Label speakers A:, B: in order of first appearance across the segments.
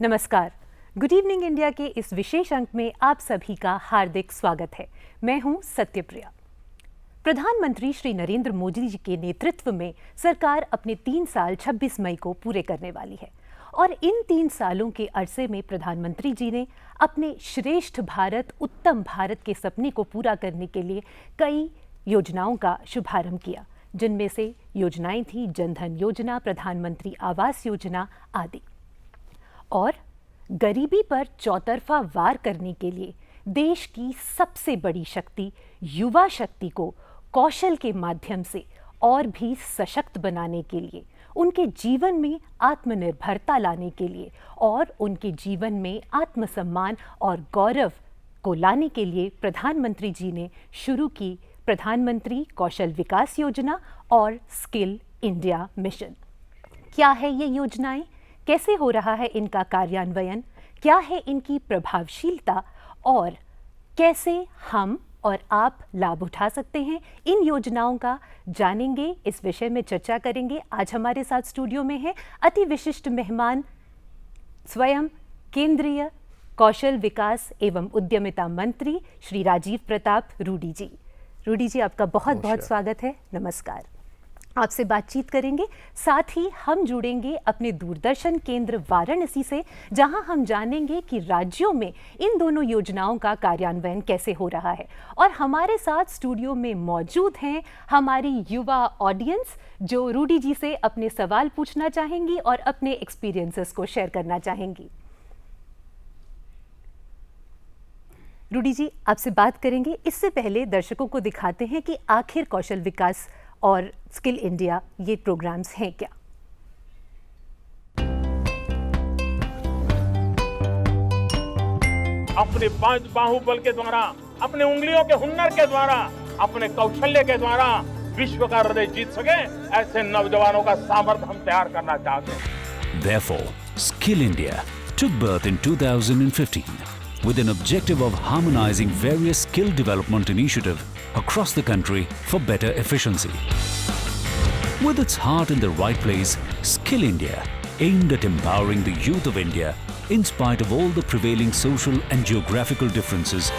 A: नमस्कार। Good evening India के इस विशेष अंक में आप सभी का हार्दिक स्वागत है। मैं हूं सत्यप्रिया। प्रधानमंत्री श्री नरेंद्र मोदी जी के नेतृत्व में सरकार अपने 3 साल 26 मई को पूरे करने वाली है और इन 3 सालों के अरसे में प्रधानमंत्री जी ने अपने श्रेष्ठ भारत उत्तम भारत के सपने को पूरा करने के लिए कई योजनाओं का शुभारंभ किया, जिनमें से योजनाएं थी जनधन योजना, प्रधानमंत्री आवास योजना आदि। और गरीबी पर चौतरफा वार करने के लिए देश की सबसे बड़ी शक्ति युवा शक्ति को कौशल के माध्यम से और भी सशक्त बनाने के लिए, उनके जीवन में आत्मनिर्भरता लाने के लिए और उनके जीवन में आत्मसम्मान और गौरव को लाने के लिए प्रधानमंत्री जी ने शुरू की प्रधानमंत्री कौशल विकास योजना और स्किल इंडिया मिशन। क्या है ये योजनाएं, कैसे हो रहा है इनका कार्यान्वयन, क्या है इनकी प्रभावशीलता और कैसे हम और आप लाभ उठा सकते हैं इन योजनाओं का, जानेंगे, इस विषय में चर्चा करेंगे। आज हमारे साथ स्टूडियो में है अति विशिष्ट मेहमान, स्वयं केंद्रीय कौशल विकास एवं उद्यमिता मंत्री श्री राजीव प्रताप रूडी जी। रूडी जी, आपका बहुत बहुत स्वागत है। नमस्कार। आपसे बातचीत करेंगे, साथ ही हम जुड़ेंगे अपने दूरदर्शन केंद्र वाराणसी से, जहां हम जानेंगे कि राज्यों में इन दोनों योजनाओं का कार्यान्वयन कैसे हो रहा है। और हमारे साथ स्टूडियो में मौजूद हैं हमारी युवा ऑडियंस, जो रूडी जी से अपने सवाल पूछना चाहेंगी और अपने एक्सपीरियंसेस को शेयर करना चाहेंगी। रूडी जी, आपसे बात करेंगे। इससे पहले दर्शकों को दिखाते हैं कि आखिर कौशल विकास और स्किल इंडिया ये प्रोग्राम्स हैं क्या।
B: अपने पांच बाहुबल के द्वारा, अपने उंगलियों के हुनर के द्वारा, अपने कौशल्य के द्वारा विश्व का हृदय जीत सके, ऐसे नौजवानों का सामर्थ्य हम तैयार करना चाहते हैं।
C: Therefore, Skill India took birth in 2015 with an objective of harmonizing various skill development initiatives across the country for better efficiency. With its heart in the right place, Skill India aimed at empowering the youth of India in spite of all the prevailing social and geographical differences.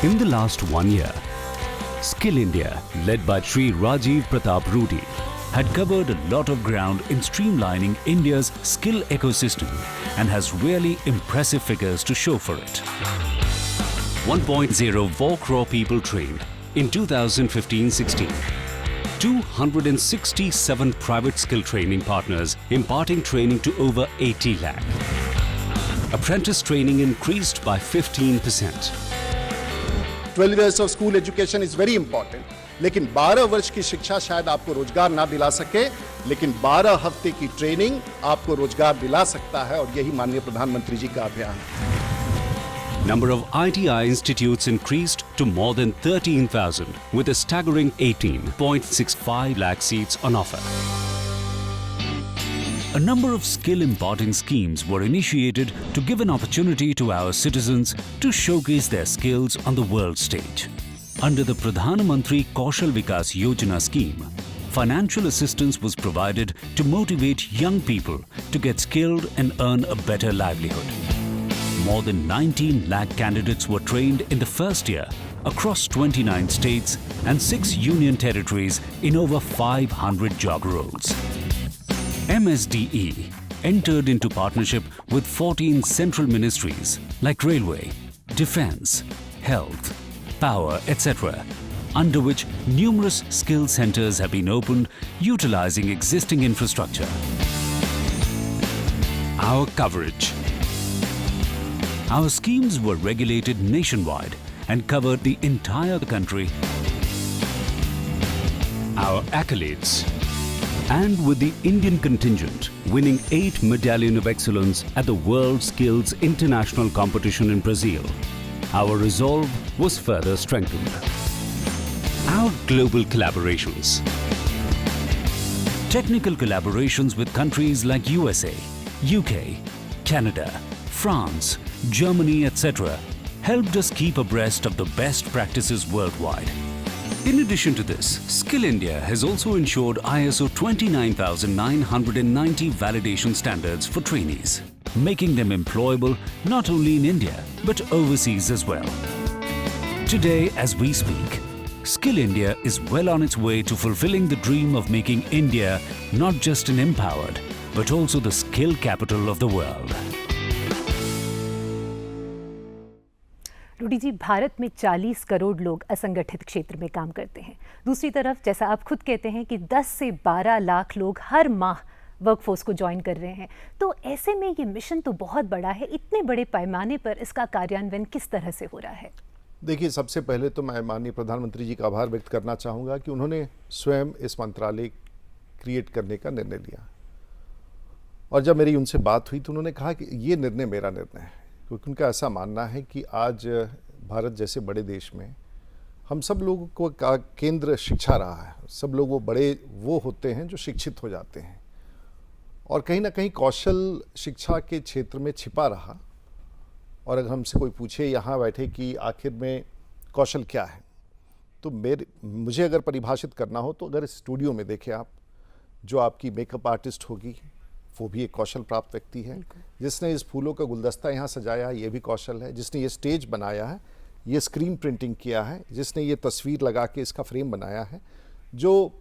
C: In the last 1 year, Skill India, led by Shri Rajiv Pratap Rudy, had covered a lot of ground in streamlining India's skill ecosystem and has really impressive figures to show for it. 1.04 crore people trained in 2015-16. 267 private skill training partners imparting training to over 80 lakh. Apprentice training increased by 15%.
D: 12 years of school education is very important. लेकिन 12 वर्ष की शिक्षा शायद आपको रोजगार ना दिला सके, लेकिन 12 हफ्ते की ट्रेनिंग आपको रोजगार दिला सकता है, और यही माननीय प्रधानमंत्री जी का अभियान है।
C: Number of ITI institutes increased to more than 13,000 with a staggering 18.65 lakh seats on offer. A number of skill imparting schemes were initiated to give an opportunity to our citizens to showcase their skills on the world stage. Under the Pradhan Mantri Kaushal Vikas Yojana scheme, financial assistance was provided to motivate young people to get skilled and earn a better livelihood. More than 19 lakh candidates were trained in the first year across 29 states and 6 union territories in over 500 job roles. MSDE entered into partnership with 14 central ministries like Railway, Defence, Health, Power, etc., under which numerous skill centers have been opened utilizing existing infrastructure. Our coverage. Our schemes were regulated nationwide and covered the entire country. Our accolades. And with the Indian contingent winning 8 Medallion of Excellence at the World Skills International Competition in Brazil, our resolve was further strengthened. Our global collaborations. Technical collaborations with countries like USA, UK, Canada, France, Germany, etc. helped us keep abreast of the best practices worldwide. In addition to this, Skill India has also ensured ISO 29990 validation standards for trainees. making them employable not only in India but overseas as well. Today, as we speak, Skill India is well on its way to fulfilling the dream of making India not just an empowered but also the skill capital of the world.
A: Rudy जी, भारत में 40 करोड़ लोग असंगठित क्षेत्र में काम करते हैं। दूसरी तरफ, जैसा आप खुद कहते हैं कि 10 से 12 लाख लोग हर माह वर्कफोर्स को ज्वाइन कर रहे हैं, तो ऐसे में ये मिशन तो बहुत बड़ा है। इतने बड़े पैमाने पर इसका कार्यान्वयन किस तरह से हो रहा है?
D: देखिए, सबसे पहले तो मैं माननीय प्रधानमंत्री जी का आभार व्यक्त करना चाहूँगा कि उन्होंने स्वयं इस मंत्रालय क्रिएट करने का निर्णय लिया। और जब मेरी उनसे बात हुई तो उन्होंने कहा कि ये निर्णय मेरा निर्णय है, क्योंकि उनका ऐसा मानना है कि आज भारत जैसे बड़े देश में हम सब लोगों को का केंद्र शिक्षा रहा है। सब लोग वो होते हैं जो शिक्षित हो जाते हैं, और कहीं ना कहीं कौशल शिक्षा के क्षेत्र में छिपा रहा। और अगर हमसे कोई पूछे यहाँ बैठे कि आखिर में कौशल क्या है, तो मुझे अगर परिभाषित करना हो तो अगर स्टूडियो में देखें आप, जो आपकी मेकअप आर्टिस्ट होगी वो भी एक कौशल प्राप्त व्यक्ति है। जिसने इस फूलों का गुलदस्ता यहाँ सजाया है ये भी कौशल है। जिसने ये स्टेज बनाया है, ये स्क्रीन प्रिंटिंग किया है, जिसने ये तस्वीर लगा के इसका फ्रेम बनाया है, जो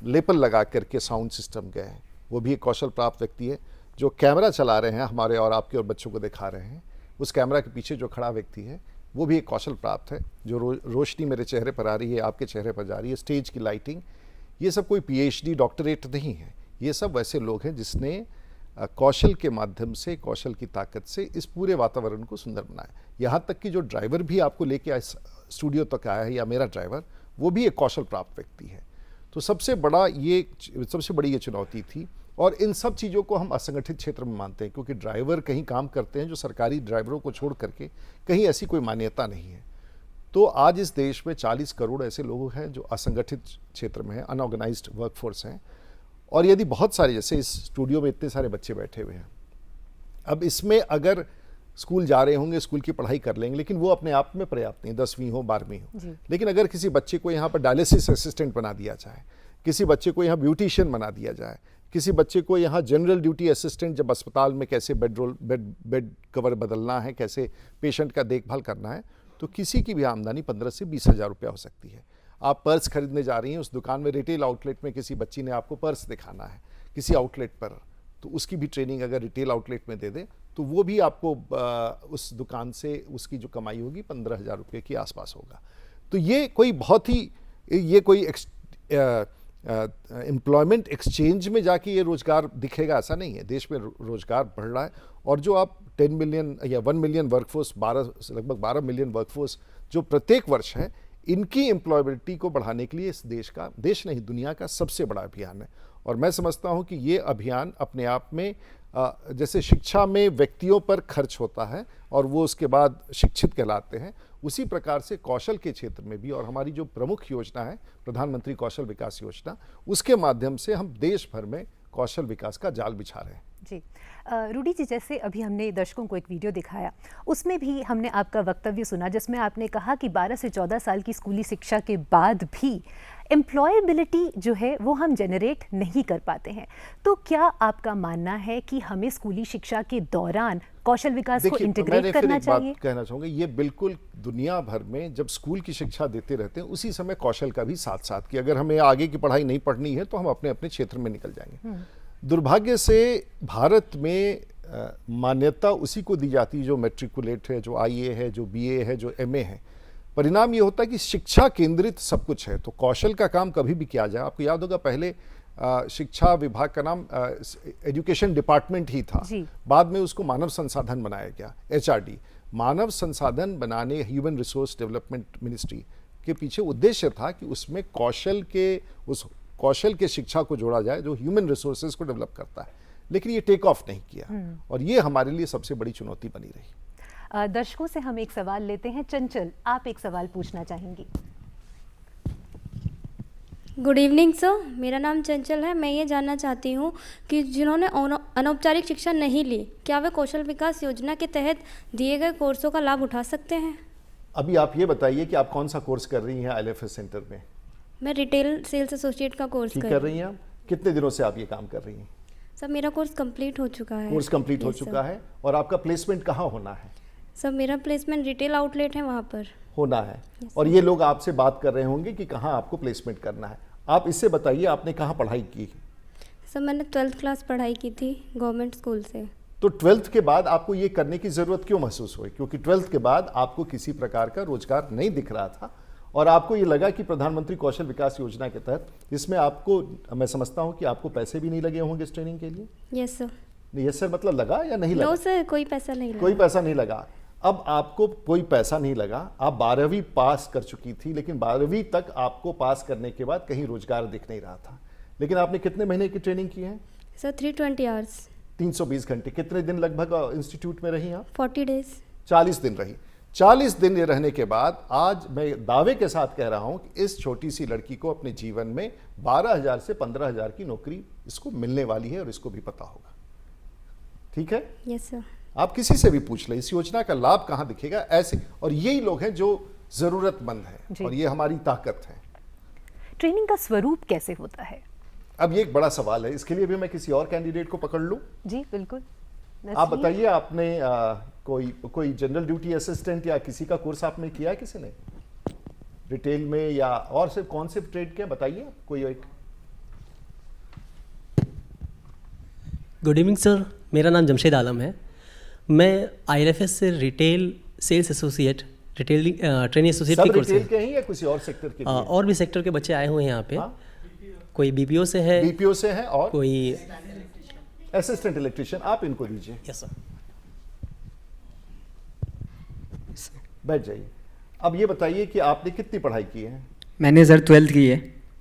D: लेपल लगा करके साउंड सिस्टम गए हैं, वो भी एक कौशल प्राप्त व्यक्ति है। जो कैमरा चला रहे हैं हमारे और आपके और बच्चों को दिखा रहे हैं, उस कैमरा के पीछे जो खड़ा व्यक्ति है वो भी एक कौशल प्राप्त है। जो रोशनी मेरे चेहरे पर आ रही है, आपके चेहरे पर जा रही है, स्टेज की लाइटिंग, ये सब कोई PhD डॉक्टरेट नहीं है। ये सब वैसे लोग हैं जिसने कौशल के माध्यम से, कौशल की ताकत से इस पूरे वातावरण को सुंदर बनाया। यहाँ तक कि जो ड्राइवर भी आपको लेके स्टूडियो तक आया है, या मेरा ड्राइवर, वो भी एक कौशल प्राप्त व्यक्ति है। तो सबसे बड़ी ये चुनौती थी। और इन सब चीज़ों को हम असंगठित क्षेत्र में मानते हैं, क्योंकि ड्राइवर कहीं काम करते हैं जो सरकारी ड्राइवरों को छोड़ करके कहीं ऐसी कोई मान्यता नहीं है। तो आज इस देश में 40 करोड़ ऐसे लोग हैं जो असंगठित क्षेत्र में हैं, अनऑर्गेनाइज्ड वर्कफोर्स हैं। और यदि बहुत सारे, जैसे इस स्टूडियो में इतने सारे बच्चे बैठे हुए हैं, अब इसमें अगर स्कूल जा रहे होंगे, स्कूल की पढ़ाई कर लेंगे, लेकिन वो अपने आप में पर्याप्त नहीं, 10वीं हो 12वीं हो। लेकिन अगर किसी बच्चे को यहाँ पर डायलिसिस असिस्टेंट बना दिया जाए, किसी बच्चे को यहाँ ब्यूटिशियन बना दिया जाए, किसी बच्चे को यहाँ जनरल ड्यूटी असिस्टेंट, जब अस्पताल में कैसे बेड कवर बदलना है, कैसे पेशेंट का देखभाल करना है, तो किसी की भी आमदनी 15 से 20 हज़ार रुपया हो सकती है। आप पर्स खरीदने जा रही हैं, उस दुकान में, रिटेल आउटलेट में किसी बच्ची ने आपको पर्स दिखाना है किसी आउटलेट पर, तो उसकी भी ट्रेनिंग अगर रिटेल आउटलेट में दे दे तो वो भी आपको उस दुकान से उसकी जो कमाई होगी 15 हज़ार रुपये के आसपास होगा। तो ये कोई एम्प्लॉयमेंट एक्सचेंज में जाके ये रोजगार दिखेगा, ऐसा नहीं है। देश में रोजगार बढ़ रहा है, और जो आप 10 मिलियन या 1 मिलियन वर्कफोर्स, लगभग 12 मिलियन वर्कफोर्स जो प्रत्येक वर्ष है, इनकी एम्प्लॉयबिलिटी को बढ़ाने के लिए इस देश नहीं दुनिया का सबसे बड़ा अभियान है। और मैं समझता हूं कि ये अभियान अपने आप में, जैसे शिक्षा में व्यक्तियों पर खर्च होता है और वो उसके बाद शिक्षित कहलाते हैं, उसी प्रकार से कौशल के क्षेत्र में भी, और हमारी जो प्रमुख योजना है प्रधानमंत्री कौशल विकास योजना, उसके माध्यम से हम देश भर में कौशल विकास का जाल बिछा रहे हैं।
A: जी, रूडी जी, जैसे अभी हमने दर्शकों को एक वीडियो दिखाया, उसमें भी हमने आपका वक्तव्य सुना जिसमें आपने कहा कि 12 से 14 साल की स्कूली शिक्षा के बाद भी एम्प्लॉयबिलिटी जो है वो हम जनरेट नहीं कर पाते हैं। तो क्या आपका मानना है कि हमें स्कूली शिक्षा के दौरान कौशल विकास को इंटीग्रेट करना चाहिए?
D: बात कहना चाहूँगा, ये बिल्कुल दुनिया भर में जब स्कूल की शिक्षा देते रहते हैं, उसी समय कौशल का भी साथ साथ कि अगर हमें आगे की पढ़ाई नहीं पढ़नी है तो हम अपने अपने क्षेत्र में निकल जाएंगे। दुर्भाग्य से भारत में मान्यता उसी को दी जाती है जो मैट्रिकुलेट है, जो IAA है, जो BA है, जो MA है। परिणाम ये होता है कि शिक्षा केंद्रित सब कुछ है, तो कौशल का काम कभी भी किया जाए। आपको याद होगा पहले शिक्षा विभाग का नाम एजुकेशन डिपार्टमेंट ही था, बाद में उसको मानव संसाधन बनाया गया, HRD। मानव संसाधन बनाने, ह्यूमन रिसोर्स डेवलपमेंट मिनिस्ट्री के पीछे उद्देश्य था कि उसमें कौशल के शिक्षा को जोड़ा जाए जो ह्यूमन रिसोर्सेज को डेवलप करता है, लेकिन ये टेक ऑफ नहीं किया, और ये हमारे लिए सबसे बड़ी चुनौती बनी रही।
A: दर्शकों से हम एक सवाल लेते हैं। चंचल, आप एक सवाल पूछना चाहेंगी?
E: गुड इवनिंग सर, मेरा नाम चंचल है। मैं ये जानना चाहती हूँ कि जिन्होंने अनौपचारिक शिक्षा नहीं ली, क्या वे कौशल विकास योजना के तहत दिए गए कोर्सों का लाभ उठा सकते हैं?
D: अभी आप ये बताइए कि आप कौन सा कोर्स कर रही हैं ILFS सेंटर में?
E: मैं रिटेल सेल्स एसोसिएट का कोर्स
D: कर रही हैं। आप कितने दिनों से आप ये काम कर रही हैं?
E: सर मेरा कोर्स कंप्लीट हो चुका है।
D: कोर्स कंप्लीट हो
E: Yes,
D: चुका
E: सर।
D: है और आपका प्लेसमेंट कहाँ होना है?
E: सर मेरा प्लेसमेंट रिटेल आउटलेट है वहाँ पर।
D: होना है। और ये लोग आपसे बात कर रहे होंगे कि कहाँ आपको प्लेसमेंट करना है। आप इससे बताइए आपने कहाँ पढ़ाई की?
E: सर मैंने 12th क्लास पढ़ाई की थी गवर्नमेंट स्कूल से।
D: तो 12th के बाद आपको ये करने की ज़रूरत क्यों महसूस हुई? क्योंकि 12th के बाद आपको किसी प्रकार का रोजगार नहीं दिख रहा था और आपको ये लगा कि प्रधानमंत्री कौशल विकास योजना के तहत इसमें आपको, मैं समझता हूँ कि आपको पैसे भी नहीं लगे होंगे इस ट्रेनिंग के लिए।
E: Yes sir.
D: यस सर मतलब लगा या नहीं लगा?
E: नो सर कोई पैसा नहीं लगा।
D: कोई पैसा नहीं लगा। अब आपको कोई पैसा नहीं लगा, आप 12वीं पास कर चुकी थी, लेकिन 12वीं तक आपको पास करने के बाद कहीं रोजगार दिख नहीं रहा था। लेकिन आपने कितने महीने की ट्रेनिंग की है?
E: Sir 320 hours.
D: 320 घंटे। कितने दिन लगभग इंस्टीट्यूट में रही आप?
E: 40 डेज।
D: 40 दिन रही। 40 दिन रहने के बाद आज मैं दावे के साथ कह रहा हूं कि इस छोटी सी लड़की को अपने जीवन में 12,000 से 15,000 की नौकरी इसको मिलने वाली है और इसको भी पता होगा। ठीक है?
E: Yes sir.
D: आप किसी से भी पूछ लें इस योजना का लाभ कहाँ दिखेगा, ऐसे। और यही लोग हैं जो जरूरतमंद हैं और ये हमारी ताकत है।
A: ट्रेनिंग का स्वरूप कैसे होता है?
D: अब ये एक बड़ा सवाल है, इसके लिए भी मैं किसी और कैंडिडेट को पकड़ लूं?
A: जी बिल्कुल।
D: आप बताइए, आपने कोई जनरल ड्यूटी असिस्टेंट या किसी का कोर्स आपने किया है किसी ने रिटेल में, या और सिर्फ कौन से ट्रेड के बताइए कोई एक।
F: गुड इवनिंग सर, मेरा नाम जमशेद आलम है। मैं IRFS से retail sales associate, retail training associate की कोर्स
D: रिटेल के हैं या किसी और सेक्टर के?
F: और भी सेक्टर के बच्चे आए हुए हैं यहाँ पे।
D: हाँ?
F: कोई BPO से है,
D: BPO से है और
F: कोई
D: असिस्टेंट इलेक्ट्रिशियन। आप इनको दीजिए।
F: Yes sir.
D: बैठ जाइए। अब ये बताइए कि आपने कितनी पढ़ाई की है?
G: मैंने सर 12th की है।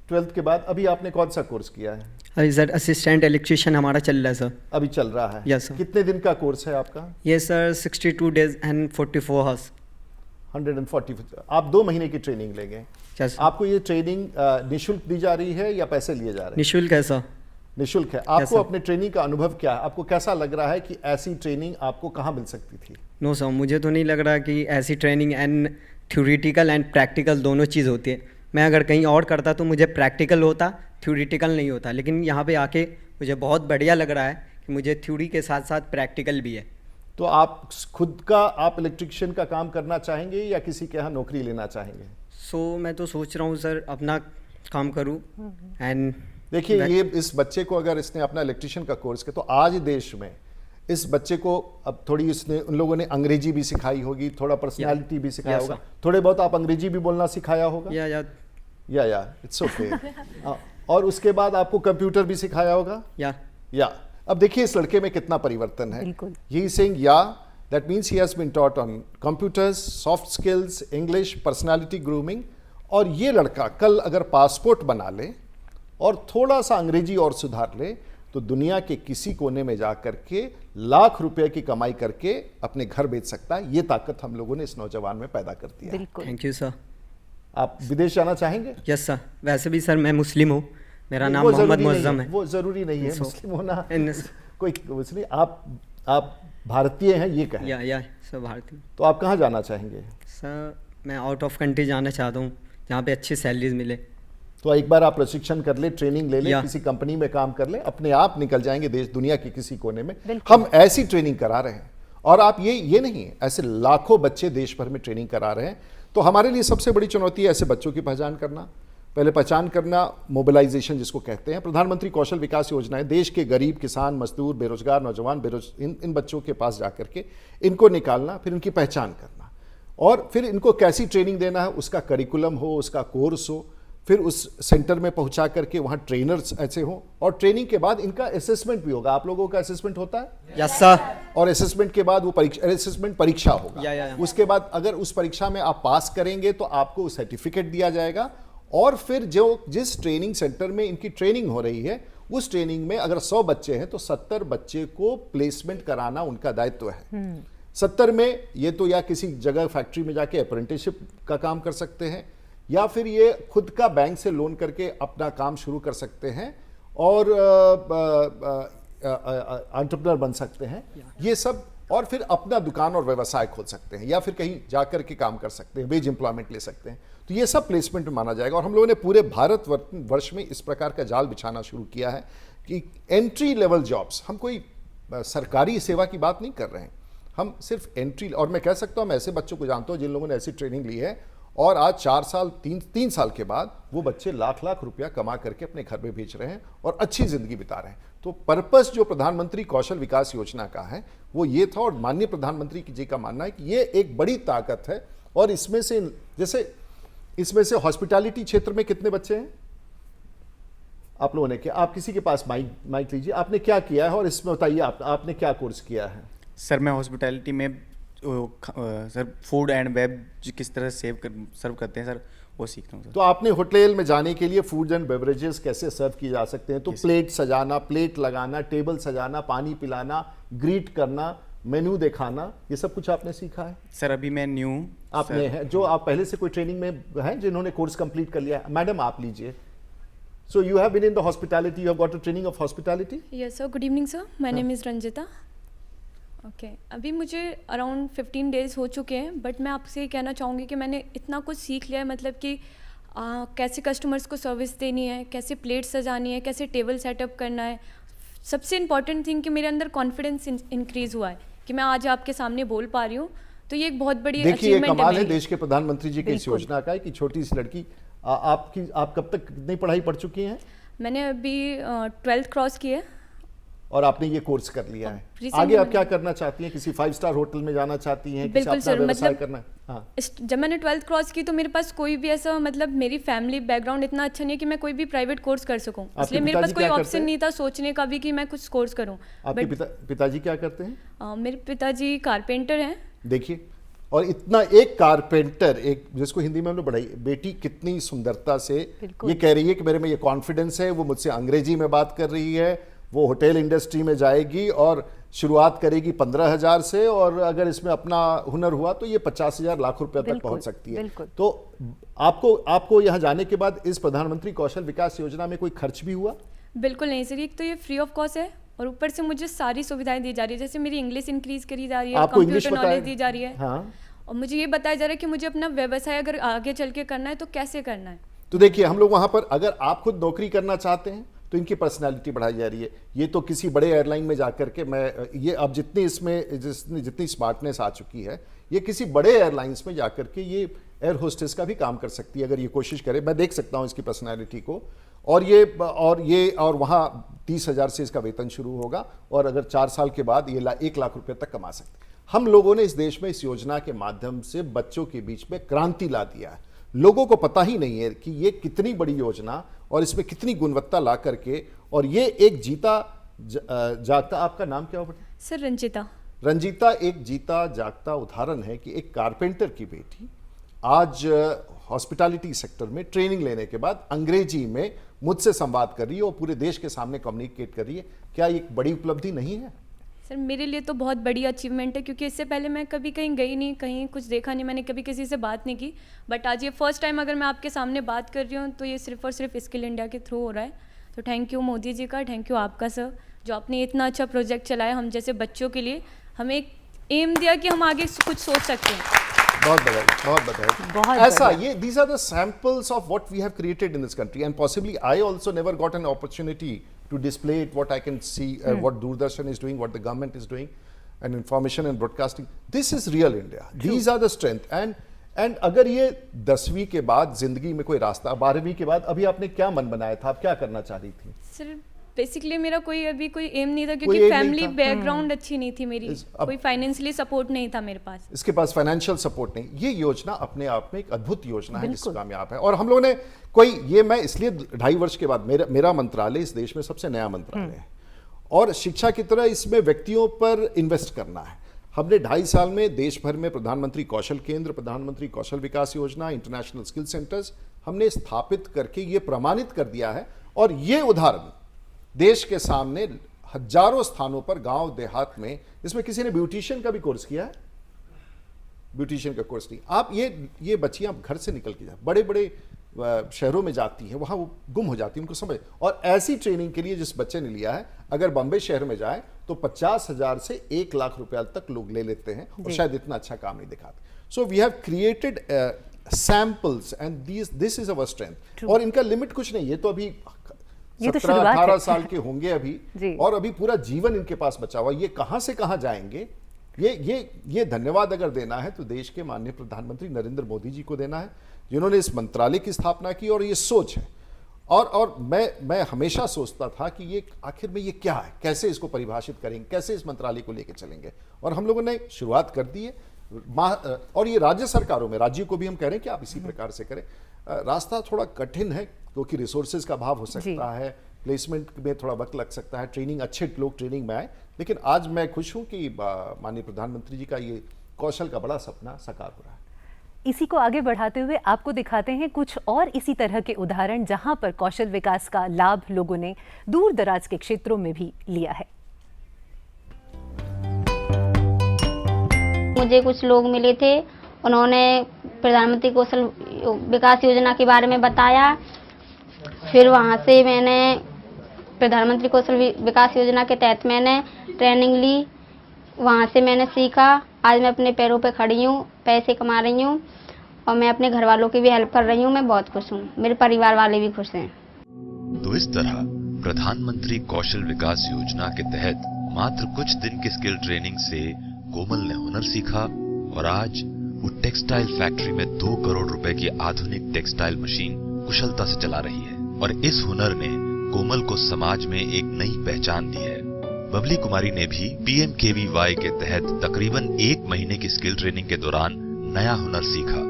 D: 12th के बाद अभी आपने कौन सा कोर्स किया है?
G: अभी सर असिस्टेंट इलेक्ट्रिशियन हमारा चल रहा है सर।
D: अभी चल रहा है?
G: Yes, sir.
D: कितने दिन का कोर्स है आपका?
G: ये सर 62 डेज एंड 44 आवर्स।
D: 140। आप 2 महीने की ट्रेनिंग लेंगे।
G: Yes, sir.
D: आपको ये ट्रेनिंग निःशुल्क दी जा रही है या पैसे लिए जा रहे हैं?
G: निःशुल्क है सर।
D: निःशुल्क है। आपको
G: sir.
D: अपने ट्रेनिंग का अनुभव क्या है? आपको कैसा लग रहा है कि ऐसी ट्रेनिंग आपको कहाँ मिल सकती थी?
G: नो सर, मुझे तो नहीं लग रहा कि ऐसी training and theoretical and practical दोनों चीज़ होती है। मैं अगर कहीं और करता तो मुझे प्रैक्टिकल होता, थ्योरेटिकल नहीं होता। लेकिन यहाँ पे आके मुझे बहुत बढ़िया लग रहा है कि मुझे थ्योरी के साथ साथ प्रैक्टिकल भी है।
D: तो आप खुद का आप इलेक्ट्रिशियन का काम करना चाहेंगे या किसी के यहाँ नौकरी लेना चाहेंगे?
G: सो मैं तो सोच रहा हूँ सर अपना काम करूँ एंड
D: देखिए, ये इस बच्चे को अगर इसने अपना इलेक्ट्रिशियन का कोर्स किया तो आज देश में इस बच्चे को अब थोड़ी इसने उन लोगों ने अंग्रेजी भी सिखाई होगी, थोड़ा पर्सनालिटी भी सिखाया
G: Yes,
D: होगा,
G: sir.
D: थोड़े बहुत आप अंग्रेजी भी बोलना सिखाया होगा। या इट्स ओके। और उसके बाद आपको कंप्यूटर भी सिखाया होगा। या अब देखिए इस लड़के में कितना परिवर्तन है।
A: बिल्कुल।
D: He saying yeah, that means he has been taught on computers, soft skills, English, personality grooming. और ये लड़का कल अगर पासपोर्ट बना ले और थोड़ा सा अंग्रेजी और सुधार ले तो दुनिया के किसी कोने में जा करके लाख रुपए की कमाई करके अपने घर बेच सकता है। ये ताकत हम लोगों ने इस नौजवान में पैदा कर दिया है।
A: बिल्कुल।
G: Thank you sir.
D: आप विदेश जाना चाहेंगे?
G: Yes sir. वैसे भी सर मैं मुस्लिम हूँ, मेरा नाम
D: वो
G: मोहम्मद
D: जरूरी नहीं
G: मुअज्जम है।
D: वो जरूरी नहीं है
G: So,
D: मुस्लिम होना,
G: in-
D: कोई कुछ नहीं। आप भारतीय हैं ये कहें।
G: या सर भारतीय।
D: तो आप कहाँ जाना चाहेंगे?
G: सर मैं आउट ऑफ कंट्री जाना चाहता हूँ जहाँ पे अच्छी सैलरीज मिले।
D: तो एक बार आप प्रशिक्षण कर ले, ट्रेनिंग ले ले,
G: या।
D: किसी कंपनी में काम कर ले, अपने आप निकल जाएंगे देश दुनिया के किसी कोने में।
A: बिल्कुल।
D: हम ऐसी ट्रेनिंग करा रहे हैं और आप ये नहीं, ऐसे लाखों बच्चे देश भर में ट्रेनिंग करा रहे हैं। तो हमारे लिए सबसे बड़ी चुनौती है ऐसे बच्चों की पहचान करना। पहले पहचान करना, मोबिलाइजेशन जिसको कहते हैं। प्रधानमंत्री कौशल विकास योजना है, देश के गरीब, किसान, मजदूर, बेरोजगार नौजवान, इन बच्चों के पास जा करके इनको निकालना, फिर उनकी पहचान करना और फिर इनको कैसी ट्रेनिंग देना है, उसका करिकुलम हो, उसका कोर्स हो, फिर उस सेंटर में पहुंचा करके वहाँ ट्रेनर्स ऐसे हों और ट्रेनिंग के बाद इनका असेसमेंट भी होगा। आप लोगों का असेसमेंट होता है?
G: Yes sir.
D: और असेसमेंट के बाद वो असेसमेंट परीक्षा होगा।
G: या।
D: उसके बाद अगर उस परीक्षा में आप पास करेंगे तो आपको सर्टिफिकेट दिया जाएगा और फिर जिस ट्रेनिंग सेंटर में इनकी ट्रेनिंग हो रही है उस ट्रेनिंग में अगर 100 बच्चे हैं तो 70 बच्चे को प्लेसमेंट कराना उनका दायित्व है। 70 में ये तो या किसी जगह फैक्ट्री में जाके अप्रेंटिसशिप का काम कर सकते हैं या फिर ये खुद का बैंक से लोन करके अपना काम शुरू कर सकते हैं और एंटरप्रेन्योर बन सकते हैं। ये सब और फिर अपना दुकान और व्यवसाय खोल सकते हैं या फिर कहीं जाकर के काम कर सकते हैं, वेज एम्प्लॉयमेंट ले सकते हैं। तो ये सब प्लेसमेंट में माना जाएगा। और हम लोगों ने पूरे भारत वर्ष में इस प्रकार का जाल बिछाना शुरू किया है कि एंट्री लेवल जॉब्स, हम कोई सरकारी सेवा की बात नहीं कर रहे हैं, हम सिर्फ एंट्री, और मैं कह सकता हूँ मैं ऐसे बच्चों को जानता हूँ जिन लोगों ने ऐसी ट्रेनिंग ली है और आज 4 साल 3 साल के बाद वो बच्चे लाख लाख रुपया कमा करके अपने घर में भेज रहे हैं और अच्छी जिंदगी बिता रहे हैं। तो पर्पस जो प्रधानमंत्री कौशल विकास योजना का है वो ये था, और माननीय प्रधानमंत्री जी का मानना है कि ये एक बड़ी ताकत है। और इसमें से जैसे इसमें से हॉस्पिटैलिटी क्षेत्र में कितने बच्चे हैं आप लोगों ने, क्या आप किसी के पास माइक लीजिए, आपने क्या किया है और इसमें बताइए आपने क्या कोर्स किया है?
H: सर मैं हॉस्पिटैलिटी में सर फूड एंड बेव किस तरह सर्व करते हैं सर, वो सीखता हूँ सर।
D: तो आपने होटल में जाने के लिए फूड एंड बेवरेजेस कैसे सर्व किए जा सकते हैं, तो प्लेट सजाना, प्लेट लगाना, टेबल सजाना, पानी पिलाना, ग्रीट करना, मेनू दिखाना, ये सब कुछ आपने सीखा है?
H: सर अभी मैं न्यू
D: आपने है, जो आप पहले से कोई ट्रेनिंग में हैं जिन्होंने कोर्स कंप्लीट कर लिया है? मैडम आप लीजिए। So you have been in the hospitality, you have got a training of hospitality?
I: Yes sir, good evening sir, my name is Ranjita. Okay अभी मुझे अराउंड 15 डेज़ हो चुके हैं, बट मैं आपसे ये कहना चाहूँगी कि मैंने इतना कुछ सीख लिया है, मतलब कि कैसे कस्टमर्स को सर्विस देनी है, कैसे प्लेट सजानी है, कैसे टेबल सेटअप करना है। सबसे इम्पॉर्टेंट थिंग कि मेरे अंदर कॉन्फिडेंस इंक्रीज़ हुआ है कि मैं आज आपके सामने बोल पा रही हूँ, तो ये एक बहुत बड़ी
D: देखिए
I: अचीवमेंट
D: कमाल है
I: है
D: देश के प्रधानमंत्री जी की इस योजना का है कि छोटी सी लड़की आप कब तक कितनी पढ़ाई पढ़ चुकी हैं?
I: मैंने अभी 12th क्रॉस की है
D: और आपने ये कोर्स कर लिया है।
I: recently
D: आगे आप क्या करना चाहती हैं? किसी 5 स्टार होटल में जाना चाहती हैं? किसी
I: बिल्कुल
D: अपना
I: सर,
D: व्यवसाय
I: मतलब
D: करना है? हाँ।
I: जब मैंने 12th क्रॉस की तो मेरे पास कोई भी ऐसा, मतलब मेरी फैमिली बैकग्राउंड इतना अच्छा नहीं कि मैं कोई भी प्राइवेट कोर्स कर सकूं, इसलिए मेरे पास कोई ऑप्शन नहीं था सोचने का भी कि मैं कुछ कोर्स करूं।
D: आपके पिताजी क्या करते हैं?
I: मेरे पिताजी कारपेंटर हैं।
D: देखिए, और इतना एक कारपेंटर, एक जिसको हिंदी में हमने बढ़ाई, बेटी कितनी सुंदरता से ये कह रही है कि मेरे में ये कॉन्फिडेंस है, वो मुझसे अंग्रेजी में बात कर रही है, वो होटल इंडस्ट्री में जाएगी और शुरुआत करेगी 15,000 से, और अगर इसमें अपना हुनर हुआ तो ये 50,000 लाख रुपए तक पहुंच सकती है। तो आपको यहाँ जाने के बाद इस प्रधानमंत्री कौशल विकास योजना में कोई खर्च भी हुआ?
I: बिल्कुल नहीं सर, एक तो ये फ्री ऑफ कॉस्ट है और ऊपर से मुझे सारी सुविधाएं दी जा रही है, जैसे मेरी इंग्लिश इंक्रीज करी जा रही है, कंप्यूटर नॉलेज दी जा रही है।
D: हाँ।
I: और मुझे ये बताया जा रहा है कि मुझे अपना व्यवसाय अगर आगे चल के करना है तो कैसे करना है।
D: तो देखिए हम लोग वहां पर, अगर आप खुद नौकरी करना चाहते हैं तो इनकी पर्सनालिटी बढ़ाई जा रही है। ये तो किसी बड़े एयरलाइन में जाकर के, मैं ये अब जितनी स्मार्टनेस आ चुकी है, ये किसी बड़े एयरलाइंस में जाकर के ये एयर होस्टेस का भी काम कर सकती है अगर ये कोशिश करे। मैं देख सकता हूँ इसकी पर्सनालिटी को, और वहाँ 30,000 से इसका वेतन शुरू होगा और अगर 4 साल के बाद ये 1 लाख रुपए तक कमा सकते हैं। हम लोगों ने इस देश में इस योजना के माध्यम से बच्चों के बीच में क्रांति ला दिया है। लोगों को पता ही नहीं है कि ये कितनी बड़ी योजना और इसमें कितनी गुणवत्ता ला करके, और ये एक जीता जागता, आपका नाम क्या हो बेटा?
I: सर रंजिता।
D: रंजीता एक जीता जागता उदाहरण है कि एक कारपेंटर की बेटी आज हॉस्पिटैलिटी सेक्टर में ट्रेनिंग लेने के बाद अंग्रेजी में मुझसे संवाद कर रही है और पूरे देश के सामने कम्युनिकेट कर रही है। क्या ये एक बड़ी उपलब्धि नहीं है?
I: सर मेरे लिए तो बहुत बड़ी अचीवमेंट है, क्योंकि इससे पहले मैं कभी कहीं गई नहीं, कहीं कुछ देखा नहीं, मैंने कभी किसी से बात नहीं की, बट आज ये फर्स्ट टाइम अगर मैं आपके सामने बात कर रही हूँ तो ये सिर्फ और सिर्फ स्किल इंडिया के थ्रू हो रहा है। तो थैंक यू मोदी जी का, थैंक यू आपका सर, जो आपने इतना अच्छा प्रोजेक्ट चलाया हम जैसे बच्चों के लिए, हमें एक एम दिया कि हम आगे कुछ सोच सकते हैं।
D: बहुत बधाई, बहुत बधाई। ऐसा ये these are the samples of what we have created in this country, and possibly I also never got an opportunity to display it, what I can see, what Doordarshan is doing, what the government is doing, and information and broadcasting. This is real India. These are the strength. And अगर ये 10वीं के बाद जिंदगी में कोई रास्ता, 12वीं के बाद अभी आपने क्या मन बनाया था, आप क्या करना चाह रही थी?
I: सर बेसिकली मेरा कोई एम नहीं था, क्योंकि फैमिली बैकग्राउंड अच्छी नहीं थी मेरी, कोई फाइनेंशियली सपोर्ट नहीं था मेरे पास।
D: इसके पास फाइनेंशियल सपोर्ट नहीं। ये योजना अपने आप में एक अद्भुत योजना है जिसमें कामयाब है। और हम लोगों ने मैं इसलिए 2.5 वर्ष के बाद, मेरा मंत्रालय इस देश में सबसे नया मंत्रालय है और शिक्षा की तरह इसमें व्यक्तियों पर इन्वेस्ट करना है। हमने 2.5 साल में देश भर में प्रधानमंत्री कौशल केंद्र, प्रधानमंत्री कौशल विकास योजना, इंटरनेशनल स्किल सेंटर्स हमने स्थापित करके ये प्रमाणित कर दिया है। और ये उदाहरण देश के सामने हजारों स्थानों पर, गांव देहात में, इसमें किसी ने ब्यूटिशियन का भी कोर्स किया है? ब्यूटिशियन का कोर्स नहीं। आप ये बच्चियां घर से निकल के बड़े बड़े शहरों में जाती हैं, वहां वो गुम हो जाती हैं, उनको समझ। और ऐसी ट्रेनिंग के लिए जिस बच्चे ने लिया है, अगर बॉम्बे शहर में जाए तो 50,000 से 1 लाख रुपया तक लोग ले लेते हैं और शायद इतना अच्छा काम नहीं दिखाते। So we have created samples and this is our strength. और इनका लिमिट कुछ नहीं, ये तो अभी 17-18 साल के होंगे अभी, और अभी पूरा जीवन इनके पास बचा हुआ। ये कहां से कहां जाएंगे, ये धन्यवाद अगर देना है तो देश के माननीय प्रधानमंत्री नरेंद्र मोदी जी को देना है, जिन्होंने इस मंत्रालय की स्थापना की। और ये सोच है, और मैं हमेशा सोचता था कि ये आखिर में ये क्या है, कैसे इसको परिभाषित करेंगे, कैसे इस मंत्रालय को लेकर चलेंगे। और हम लोगों ने शुरुआत कर दी है, और ये राज्य सरकारों में, राज्य को भी हम कह रहे हैं कि आप इसी प्रकार से करें। रास्ता थोड़ा कठिन है क्योंकि रिसोर्सेज का अभाव हो सकता है, प्लेसमेंट में थोड़ा वक्त लग सकता है, ट्रेनिंग, अच्छे लोग ट्रेनिंग में आए। लेकिन आज मैं खुश हूं कि माननीय प्रधानमंत्री जी का ये कौशल का बड़ा सपना साकार हो रहा है।
A: इसी को आगे बढ़ाते हुए आपको दिखाते हैं कुछ और इसी तरह के उदाहरण जहां पर कौशल विकास का लाभ लोगों ने दूर दराज के क्षेत्रों में भी लिया है।
J: मुझे कुछ लोग मिले थे, उन्होंने प्रधानमंत्री कौशल विकास योजना के बारे में बताया। फिर वहां से मैंने प्रधानमंत्री कौशल विकास योजना के तहत मैंने ट्रेनिंग ली, वहां से मैंने सीखा। आज मैं अपने पैरों पे खड़ी हूँ, पैसे कमा रही हूँ और मैं अपने घर वालों की भी हेल्प कर रही हूँ। मैं बहुत खुश हूँ, मेरे परिवार वाले भी खुश हैं।
K: तो इस तरह प्रधानमंत्री कौशल विकास योजना के तहत मात्र कुछ दिन की स्किल ट्रेनिंग से कोमल ने हुनर सीखा और आज वो टेक्सटाइल फैक्ट्री में 2 करोड़ रुपए की आधुनिक टेक्सटाइल मशीन कुशलता से चला रही है। और इस हुनर ने कोमल को समाज में एक नई पहचान दी है। बबली कुमारी ने भी PMKVY के तहत तकरीबन 1 महीने की स्किल ट्रेनिंग के दौरान नया हुनर सीखा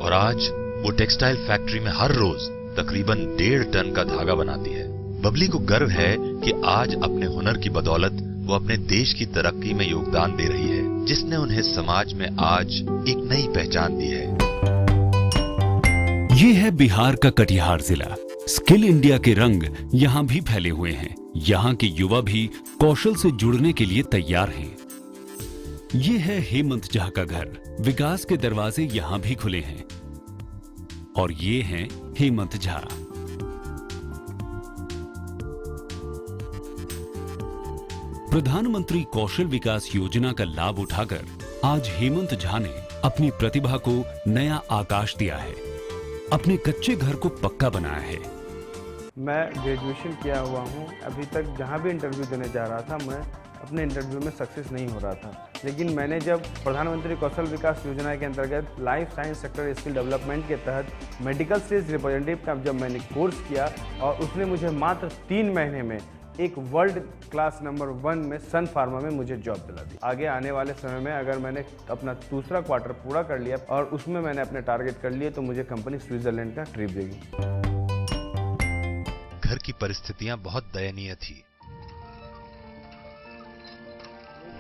K: और आज वो टेक्सटाइल फैक्ट्री में हर रोज तकरीबन 1.5 टन का धागा बनाती है। बबली को गर्व है कि आज अपने हुनर की बदौलत वो अपने देश की तरक्की में योगदान दे रही है, जिसने उन्हें समाज में आज एक नई पहचान दी है।
C: ये है बिहार का कटिहार जिला। स्किल इंडिया के रंग यहाँ भी फैले हुए हैं। यहाँ के युवा भी कौशल से जुड़ने के लिए तैयार हैं। ये है हेमंत झा का घर। विकास के दरवाजे यहाँ भी खुले हैं और ये हैं हेमंत झा। प्रधानमंत्री कौशल विकास योजना का लाभ उठाकर आज हेमंत झा ने अपनी प्रतिभा को नया आकाश दिया है, अपने कच्चे घर को पक्का बनाया है।
L: मैं ग्रेजुएशन किया हुआ हूँ। अभी तक जहाँ भी इंटरव्यू देने जा रहा था, मैं अपने इंटरव्यू में सक्सेस नहीं हो रहा था। लेकिन मैंने जब प्रधानमंत्री कौशल विकास योजना के अंतर्गत life science sector skill development के तहत मेडिकल सेल्स रिप्रेजेंटेटिव का जब मैंने कोर्स किया और उसने मुझे मात्र 3 महीने में एक वर्ल्ड क्लास नंबर 1 में सन फार्मा में मुझे जॉब दिला दी। आगे आने वाले समय में अगर मैंने अपना दूसरा क्वार्टर पूरा कर लिया और उसमें मैंने अपने टारगेट कर लिए तो मुझे कंपनी स्विट्जरलैंड का ट्रिप देगी।
K: घर की परिस्थितियां बहुत दयनीय थी।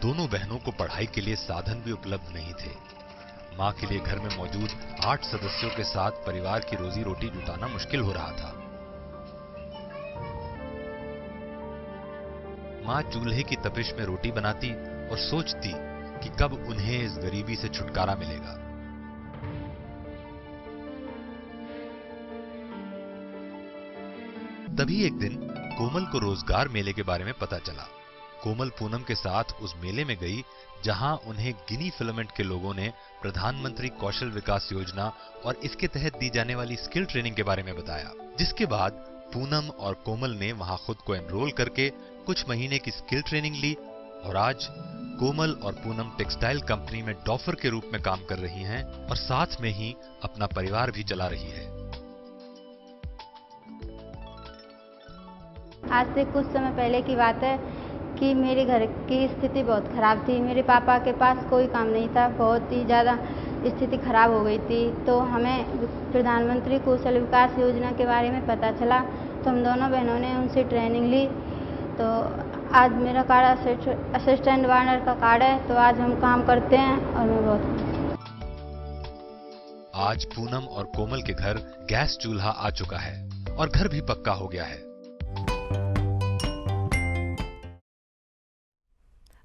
K: दोनों बहनों को पढ़ाई के लिए साधन भी उपलब्ध नहीं थे। मां के लिए घर में मौजूद 8 सदस्यों के साथ परिवार की रोजी रोटी जुटाना मुश्किल हो रहा था। मां चूल्हे की तपिश में रोटी बनाती और सोचती कि कब उन्हें इस गरीबी से छुटकारा मिलेगा। तभी एक दिन कोमल को रोजगार मेले के बारे में पता चला। कोमल पूनम के साथ उस मेले में गई जहां उन्हें गिनी फिलामेंट के लोगों ने प्रधानमंत्री कौशल विकास योजना और इसके तहत दी जाने वाली स्किल ट्रेनिंग के बारे में बताया। जिसके बाद पूनम और कोमल ने वहां खुद को एनरोल करके कुछ महीने की स्किल ट्रेनिंग ली और आज कोमल और पूनम टेक्सटाइल कंपनी में डॉफर के रूप में काम कर रही हैं और साथ में ही अपना परिवार भी चला रही है।
J: आज से कुछ समय पहले की बात है कि मेरे घर की स्थिति बहुत ख़राब थी। मेरे पापा के पास कोई काम नहीं था, बहुत ही ज़्यादा स्थिति खराब हो गई थी। तो हमें प्रधानमंत्री कौशल विकास योजना के बारे में पता चला तो हम दोनों बहनों ने उनसे ट्रेनिंग ली। तो आज मेरा कार्ड असिस्टेंट वार्नर का कार्ड है, तो आज हम काम करते हैं और मैं बहुत।
K: आज पूनम और कोमल के घर गैस चूल्हा आ चुका है और घर भी पक्का हो गया है।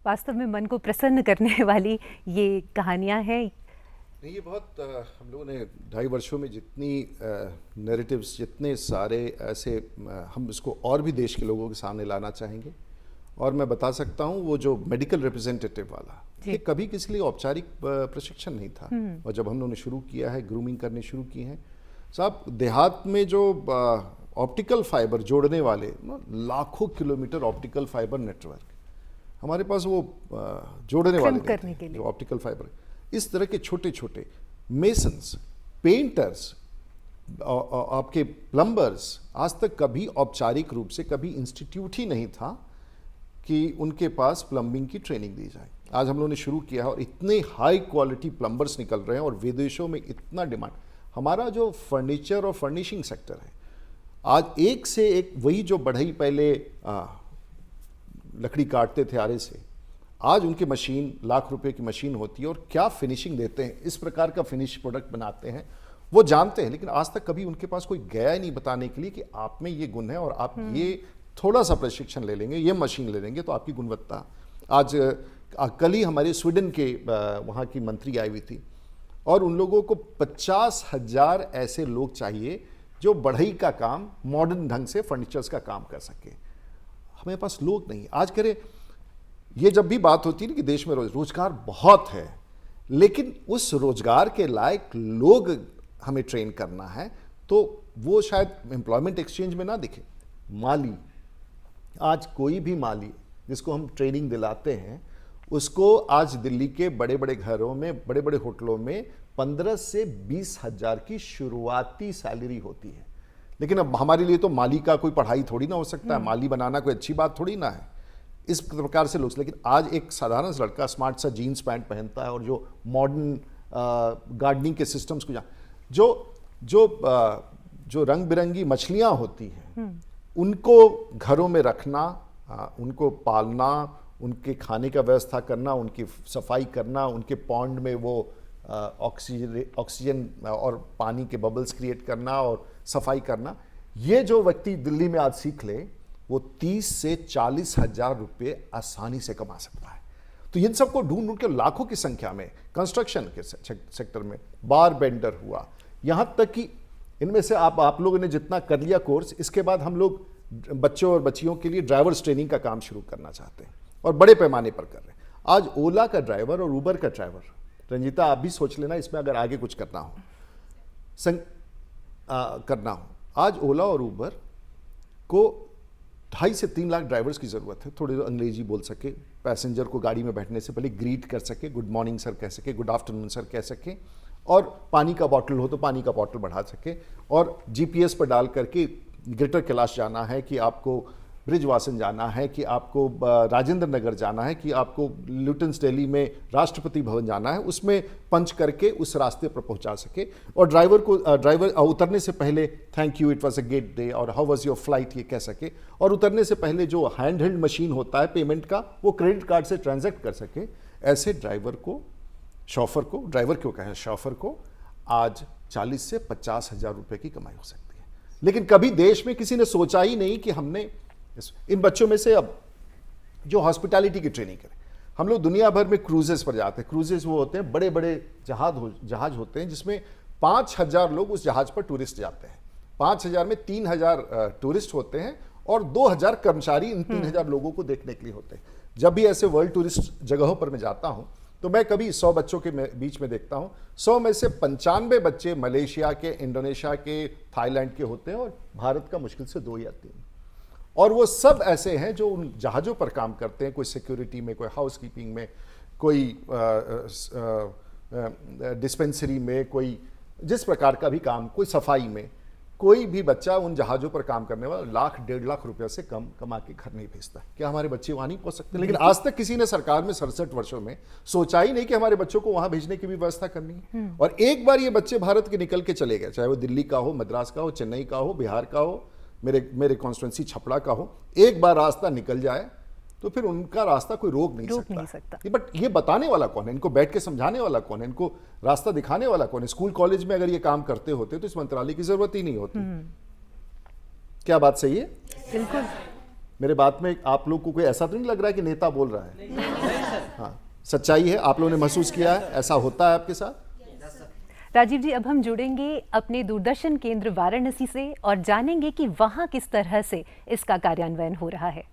A: वास्तव में मन को प्रसन्न करने वाली ये कहानियां हैं।
D: नहीं, ये बहुत हम लोगों ने 2.5 वर्षों में जितनी नैरेटिव्स, जितने सारे ऐसे, हम इसको और भी देश के लोगों के सामने लाना चाहेंगे और मैं बता सकता हूँ वो जो मेडिकल रिप्रेजेंटेटिव वाला, ये कभी किसी लिए औपचारिक प्रशिक्षण नहीं था। और जब हमने शुरू किया है, ग्रूमिंग करने शुरू की हैं साहब, देहात में जो ऑप्टिकल फाइबर जोड़ने वाले लाखों किलोमीटर ऑप्टिकल फाइबर नेटवर्क, हमारे पास वो जोड़ने वाले
A: करने के लिए
D: जो ऑप्टिकल फाइबर, इस तरह के छोटे छोटे मेसन्स, पेंटर्स, आपके प्लम्बर्स, आज तक कभी औपचारिक रूप से कभी इंस्टीट्यूट ही नहीं था कि उनके पास प्लम्बिंग की ट्रेनिंग दी जाए। आज हम लोगों ने शुरू किया है और इतने हाई क्वालिटी प्लम्बर्स निकल रहे हैं और विदेशों में इतना डिमांड। हमारा जो फर्नीचर और फर्निशिंग सेक्टर है, आज एक से एक, वही जो बढ़ई पहले लकड़ी काटते थे आरे से, आज उनकी मशीन लाख रुपए की मशीन होती है और क्या फिनिशिंग देते हैं, इस प्रकार का फिनिश प्रोडक्ट बनाते हैं, वो जानते हैं। लेकिन आज तक कभी उनके पास कोई गया ही नहीं बताने के लिए कि आप में ये गुण है और आप ये थोड़ा सा प्रशिक्षण ले लेंगे, ये मशीन ले लेंगे तो आपकी गुणवत्ता। आज कल ही हमारे स्वीडन के वहाँ की मंत्री आई हुई थी और उन लोगों को 50,000 ऐसे लोग चाहिए जो बढ़ई का काम, मॉडर्न ढंग से फर्नीचर्स का काम कर सके। हमारे पास लोग नहीं। आज करें, ये जब भी बात होती है ना कि देश में रोजगार बहुत है, लेकिन उस रोजगार के लायक लोग हमें ट्रेन करना है, तो वो शायद एम्प्लॉयमेंट एक्सचेंज में ना दिखे। माली, आज कोई भी माली जिसको हम ट्रेनिंग दिलाते हैं, उसको आज दिल्ली के बड़े बड़े घरों में, बड़े बड़े होटलों में 15 से 20 हज़ार की शुरुआती सैलरी होती है। लेकिन अब हमारे लिए तो माली का कोई पढ़ाई थोड़ी ना हो सकता है, माली बनाना कोई अच्छी बात थोड़ी ना है, इस प्रकार से लोग। लेकिन आज एक साधारण सा लड़का स्मार्ट सा जीन्स पैंट पहनता है और जो मॉडर्न गार्डनिंग के सिस्टम्स को जो रंग बिरंगी मछलियाँ होती हैं, उनको घरों में रखना, उनको पालना, उनके खाने का व्यवस्था करना, उनकी सफाई करना, उनके पॉन्ड में वो ऑक्सीजन और पानी के बबल्स क्रिएट करना और सफाई करना, ये जो व्यक्ति दिल्ली में आज सीख ले, वो 30 से 40 हज़ार रुपये आसानी से कमा सकता है। तो इन सबको ढूंढ के लाखों की संख्या में कंस्ट्रक्शन के सेक्टर में बार बेंडर हुआ, यहाँ तक कि इनमें से आप लोगों ने जितना कर लिया कोर्स, इसके बाद हम लोग बच्चों और बच्चियों के लिए ड्राइवर्स ट्रेनिंग का काम शुरू करना चाहते हैं और बड़े पैमाने पर कर रहे हैं। आज ओला का ड्राइवर और उबर का ड्राइवर, रंजीता आप भी सोच लेना इसमें अगर आगे कुछ करना हो, आज ओला और उबर को 2.5 से 3 लाख ड्राइवर्स की ज़रूरत है। थोड़ी अंग्रेजी बोल सके, पैसेंजर को गाड़ी में बैठने से पहले ग्रीट कर सके, गुड मॉर्निंग सर कह सके, गुड आफ्टरनून सर कह सके, और पानी का बॉटल हो तो पानी का बॉटल बढ़ा सके, और जीपीएस पर डाल करके ग्रेटर कैलाश जाना है कि आपको ब्रिजवासन जाना है, कि आपको राजेंद्र नगर जाना है, कि आपको ल्यूटन्स दिल्ली में राष्ट्रपति भवन जाना है, उसमें पंच करके उस रास्ते पर पहुंचा सके। और ड्राइवर उतरने से पहले thank you, it was a great day, और हाउ वाज योर फ्लाइट, ये कह सके। और उतरने से पहले जो हैंड हेल्ड मशीन होता है पेमेंट का, वो क्रेडिट कार्ड से ट्रांजैक्ट कर सके। ऐसे ड्राइवर को, शॉफर को, ड्राइवर क्यों कहें, शॉफर को आज 40 से 50 हज़ार रुपये की कमाई हो सकती है। लेकिन कभी देश में किसी ने सोचा ही नहीं कि हमने इन बच्चों में से अब जो हॉस्पिटैलिटी की ट्रेनिंग करें। हम लोग दुनिया भर में क्रूजेस पर जाते हैं। क्रूजेस वो होते हैं बड़े बड़े जहाज होते हैं जिसमें 5,000 लोग उस जहाज पर टूरिस्ट जाते हैं। 5,000 में 3,000 टूरिस्ट होते हैं और 2,000 कर्मचारी इन 3,000 लोगों को देखने के लिए होते हैं। जब भी ऐसे वर्ल्ड टूरिस्ट जगहों पर मैं जाता हूं तो मैं कभी 100 बच्चों के बीच में देखता हूं, 100 में से 95 बच्चे मलेशिया के, इंडोनेशिया के, थाईलैंड के होते हैं और भारत का मुश्किल से 2 या 3। और वो सब ऐसे हैं जो उन जहाज़ों पर काम करते हैं, कोई सिक्योरिटी में, कोई हाउसकीपिंग में, कोई डिस्पेंसरी में, कोई जिस प्रकार का भी काम, कोई सफाई में। कोई भी बच्चा उन जहाज़ों पर काम करने वाला 1,00,000 1.5 लाख रुपये से कम कमा के घर नहीं भेजता। क्या हमारे बच्चे वहाँ नहीं पहुँच सकते? लेकिन आज तक किसी ने सरकार में 67 वर्षों में सोचा ही नहीं कि हमारे बच्चों को वहाँ भेजने की भी व्यवस्था करनी है। और एक बार ये बच्चे भारत के निकल के चले गए, चाहे वो दिल्ली का हो, मद्रास का हो, चेन्नई का हो, बिहार का हो, मेरे कॉन्स्टिट्यूंसी छपड़ा का हो, एक बार रास्ता निकल जाए तो फिर उनका रास्ता कोई रोक नहीं सकता। बट ये बताने वाला कौन है, इनको बैठ के समझाने वाला कौन है, इनको रास्ता दिखाने वाला कौन है? स्कूल कॉलेज में अगर ये काम करते होते तो इस मंत्रालय की जरूरत ही नहीं होती। क्या बात सही है? बिल्कुल। मेरे बात में आप लोग को कोई ऐसा तो नहीं लग रहा है कि नेता बोल रहा है? नहीं। हाँ, सच्चाई है, आप लोगों ने महसूस किया है, ऐसा होता है आपके साथ।
A: राजीव जी, अब हम जुड़ेंगे अपने दूरदर्शन केंद्र वाराणसी से और जानेंगे कि वहां किस तरह से इसका कार्यान्वयन हो रहा है।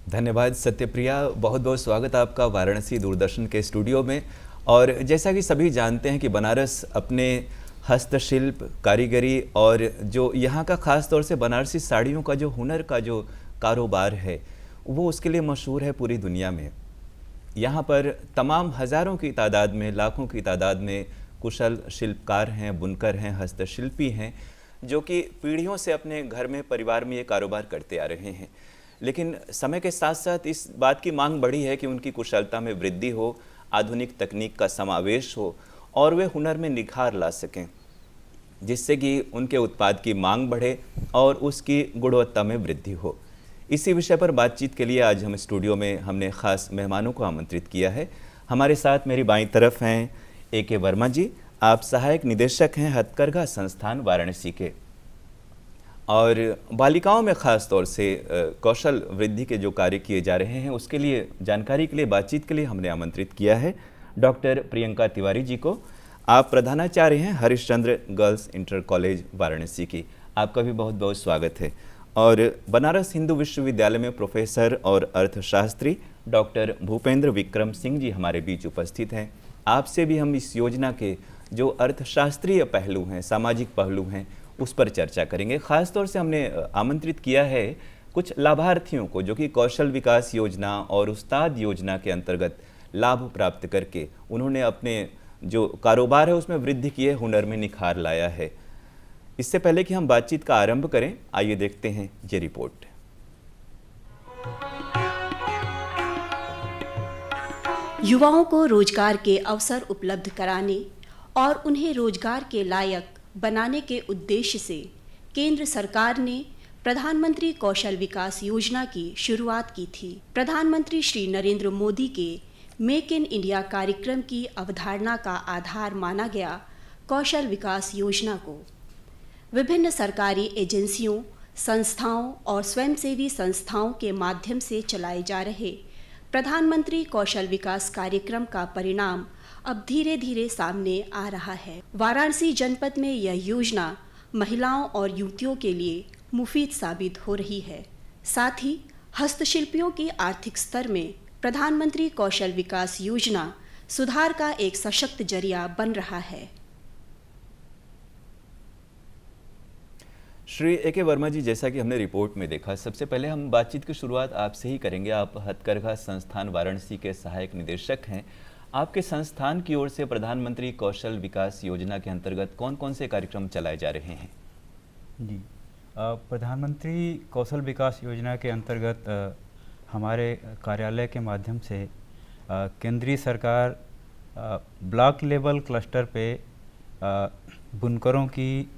M: धन्यवाद सत्यप्रिया, बहुत बहुत स्वागत आपका वाराणसी दूरदर्शन के स्टूडियो में। और जैसा कि सभी जानते हैं कि बनारस अपने हस्तशिल्प, कारीगरी और जो यहाँ का ख़ास तौर से बनारसी साड़ियों का जो हुनर का जो कारोबार है वो उसके लिए मशहूर है पूरी दुनिया में। यहाँ पर तमाम हज़ारों की तादाद में, लाखों की तादाद में कुशल शिल्पकार हैं, बुनकर हैं, हस्तशिल्पी हैं, जो कि पीढ़ियों से अपने घर में, परिवार में ये कारोबार करते आ रहे हैं। लेकिन समय के साथ साथ इस बात की मांग बढ़ी है कि उनकी कुशलता में वृद्धि हो, आधुनिक तकनीक का समावेश हो और वे हुनर में निखार ला सकें, जिससे कि उनके उत्पाद की मांग बढ़े और उसकी गुणवत्ता में वृद्धि हो। इसी विषय पर बातचीत के लिए आज हम स्टूडियो में हमने ख़ास मेहमानों को आमंत्रित किया है। हमारे साथ मेरी बाईं तरफ हैं ए.के. वर्मा जी, आप सहायक निदेशक हैं हथकरघा संस्थान वाराणसी के, और बालिकाओं में ख़ास तौर से कौशल वृद्धि के जो कार्य किए जा रहे हैं उसके लिए जानकारी के लिए, बातचीत के लिए हमने आमंत्रित किया है डॉक्टर प्रियंका तिवारी जी को। आप प्रधानाचार्य हैं Harishchandra girls inter college Varanasi की, आपका भी बहुत बहुत स्वागत है। और बनारस हिंदू विश्वविद्यालय में प्रोफेसर और अर्थशास्त्री डॉक्टर भूपेंद्र विक्रम सिंह जी हमारे बीच उपस्थित हैं। आपसे भी हम इस योजना के जो अर्थशास्त्रीय पहलू हैं, सामाजिक पहलू हैं, उस पर चर्चा करेंगे। ख़ास तौर से हमने आमंत्रित किया है कुछ लाभार्थियों को जो कि कौशल विकास योजना और उस्ताद योजना के अंतर्गत लाभ प्राप्त करके उन्होंने अपने जो कारोबार है उसमें वृद्धि की है, हुनर में निखार लाया है। इससे पहले कि हम बातचीत का आरंभ करें, आइए देखते हैं ये रिपोर्ट।
N: युवाओं को रोजगार के अवसर उपलब्ध कराने और उन्हें रोजगार के लायक बनाने के उद्देश्य से केंद्र सरकार ने प्रधानमंत्री कौशल विकास योजना की शुरुआत की थी। प्रधानमंत्री श्री नरेंद्र मोदी के मेक इन इंडिया कार्यक्रम की अवधारणा का आधार माना गया कौशल विकास योजना को। विभिन्न सरकारी एजेंसियों, संस्थाओं और स्वयंसेवी संस्थाओं के माध्यम से चलाए जा रहे प्रधानमंत्री कौशल विकास कार्यक्रम का परिणाम अब धीरे धीरे सामने आ रहा है। वाराणसी जनपद में यह योजना महिलाओं और युवतियों के लिए मुफीद साबित हो रही है। साथ ही हस्तशिल्पियों की आर्थिक स्तर में प्रधानमंत्री कौशल विकास योजना सुधार का एक सशक्त जरिया बन रहा है।
M: श्री ए.के. वर्मा जी, जैसा कि हमने रिपोर्ट में देखा, सबसे पहले हम बातचीत की शुरुआत आपसे ही करेंगे। आप हथकरघा संस्थान वाराणसी के सहायक निदेशक हैं। आपके संस्थान की ओर से प्रधानमंत्री कौशल विकास योजना के अंतर्गत कौन कौन से कार्यक्रम चलाए जा रहे हैं?
O: जी, प्रधानमंत्री कौशल विकास योजना के अंतर्गत हमारे कार्यालय के माध्यम से केंद्रीय सरकार ब्लॉक लेवल क्लस्टर पे बुनकरों की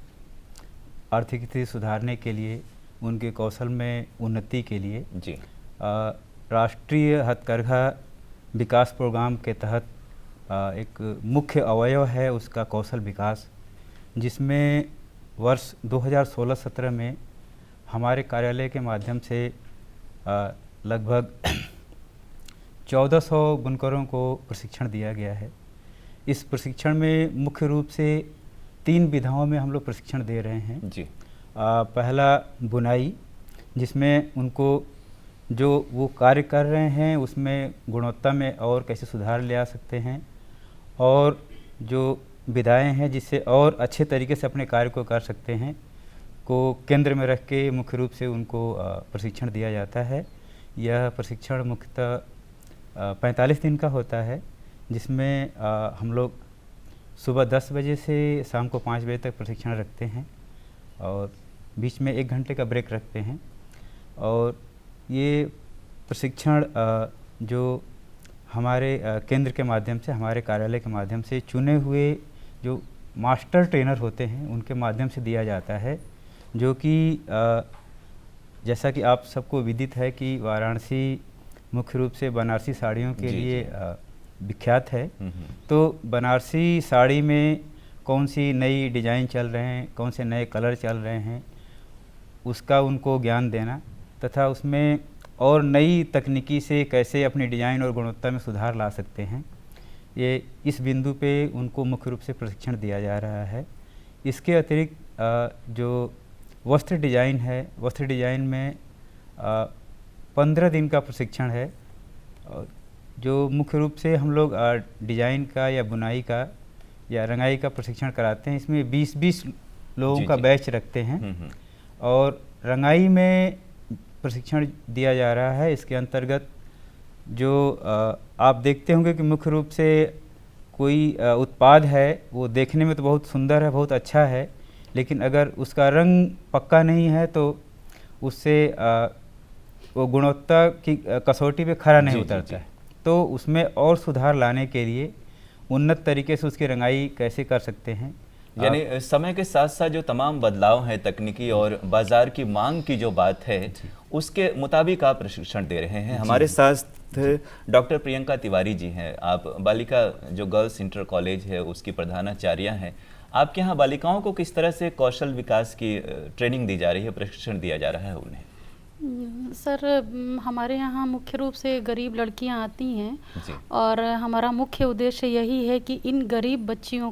O: आर्थिक स्थिति सुधारने के लिए, उनके कौशल में उन्नति के लिए
M: जी
O: राष्ट्रीय हथकरघा विकास प्रोग्राम के तहत एक मुख्य अवयव है उसका कौशल विकास, जिसमें वर्ष 2016-17 में हमारे कार्यालय के माध्यम से लगभग 1400 बुनकरों को प्रशिक्षण दिया गया है। इस प्रशिक्षण में मुख्य रूप से 3 विधाओं में हम लोग प्रशिक्षण दे रहे हैं
M: जी।
O: पहला बुनाई, जिसमें उनको जो वो कार्य कर रहे हैं उसमें गुणवत्ता में और कैसे सुधार ले आ सकते हैं, और जो विधाएं हैं जिससे और अच्छे तरीके से अपने कार्य को कर सकते हैं, को केंद्र में रख के मुख्य रूप से उनको प्रशिक्षण दिया जाता है। यह प्रशिक्षण मुख्यतः 45 दिन का होता है, जिसमें हम लोग सुबह 10 बजे से शाम को 5 बजे तक प्रशिक्षण रखते हैं और बीच में 1 घंटे का ब्रेक रखते हैं। और ये प्रशिक्षण जो हमारे केंद्र के माध्यम से, हमारे कार्यालय के माध्यम से चुने हुए जो मास्टर ट्रेनर होते हैं उनके माध्यम से दिया जाता है, जो कि जैसा कि आप सबको विदित है कि वाराणसी मुख्य रूप से बनारसी साड़ियों के लिए विख्यात है। तो बनारसी साड़ी में कौन सी नई डिज़ाइन चल रहे हैं, कौन से नए कलर चल रहे हैं, उसका उनको ज्ञान देना तथा उसमें और नई तकनीकी से कैसे अपनी डिज़ाइन और गुणवत्ता में सुधार ला सकते हैं, ये इस बिंदु पे उनको मुख्य रूप से प्रशिक्षण दिया जा रहा है। इसके अतिरिक्त जो वस्त्र डिज़ाइन है, वस्त्र डिज़ाइन में 15 दिन का प्रशिक्षण है, और जो मुख्य रूप से हम लोग डिज़ाइन का या बुनाई का या रंगाई का प्रशिक्षण कराते हैं। इसमें 20-20 लोगों का बैच रखते हैं और रंगाई में प्रशिक्षण दिया जा रहा है। इसके अंतर्गत जो आप देखते होंगे कि मुख्य रूप से कोई उत्पाद है वो देखने में तो बहुत सुंदर है, बहुत अच्छा है, लेकिन अगर उसका रंग पक्का नहीं है तो उससे वो गुणवत्ता की कसौटी पे खरा नहीं उतरता है। तो उसमें और सुधार लाने के लिए उन्नत तरीके से उसकी रंगाई कैसे कर सकते हैं,
M: यानी समय के साथ साथ जो तमाम बदलाव हैं तकनीकी और बाजार की मांग की जो बात है उसके मुताबिक आप प्रशिक्षण दे रहे हैं। हमारे साथ डॉक्टर प्रियंका तिवारी जी हैं, आप बालिका जो गर्ल्स इंटर कॉलेज है उसकी प्रधानाचार्य हैं। आपके यहाँ बालिकाओं को किस तरह से कौशल विकास की ट्रेनिंग दी जा रही है, प्रशिक्षण दिया जा रहा है उन्हें?
P: सर, हमारे यहाँ मुख्य रूप से गरीब लड़कियाँ आती हैं और हमारा मुख्य उद्देश्य यही है कि इन गरीब बच्चियों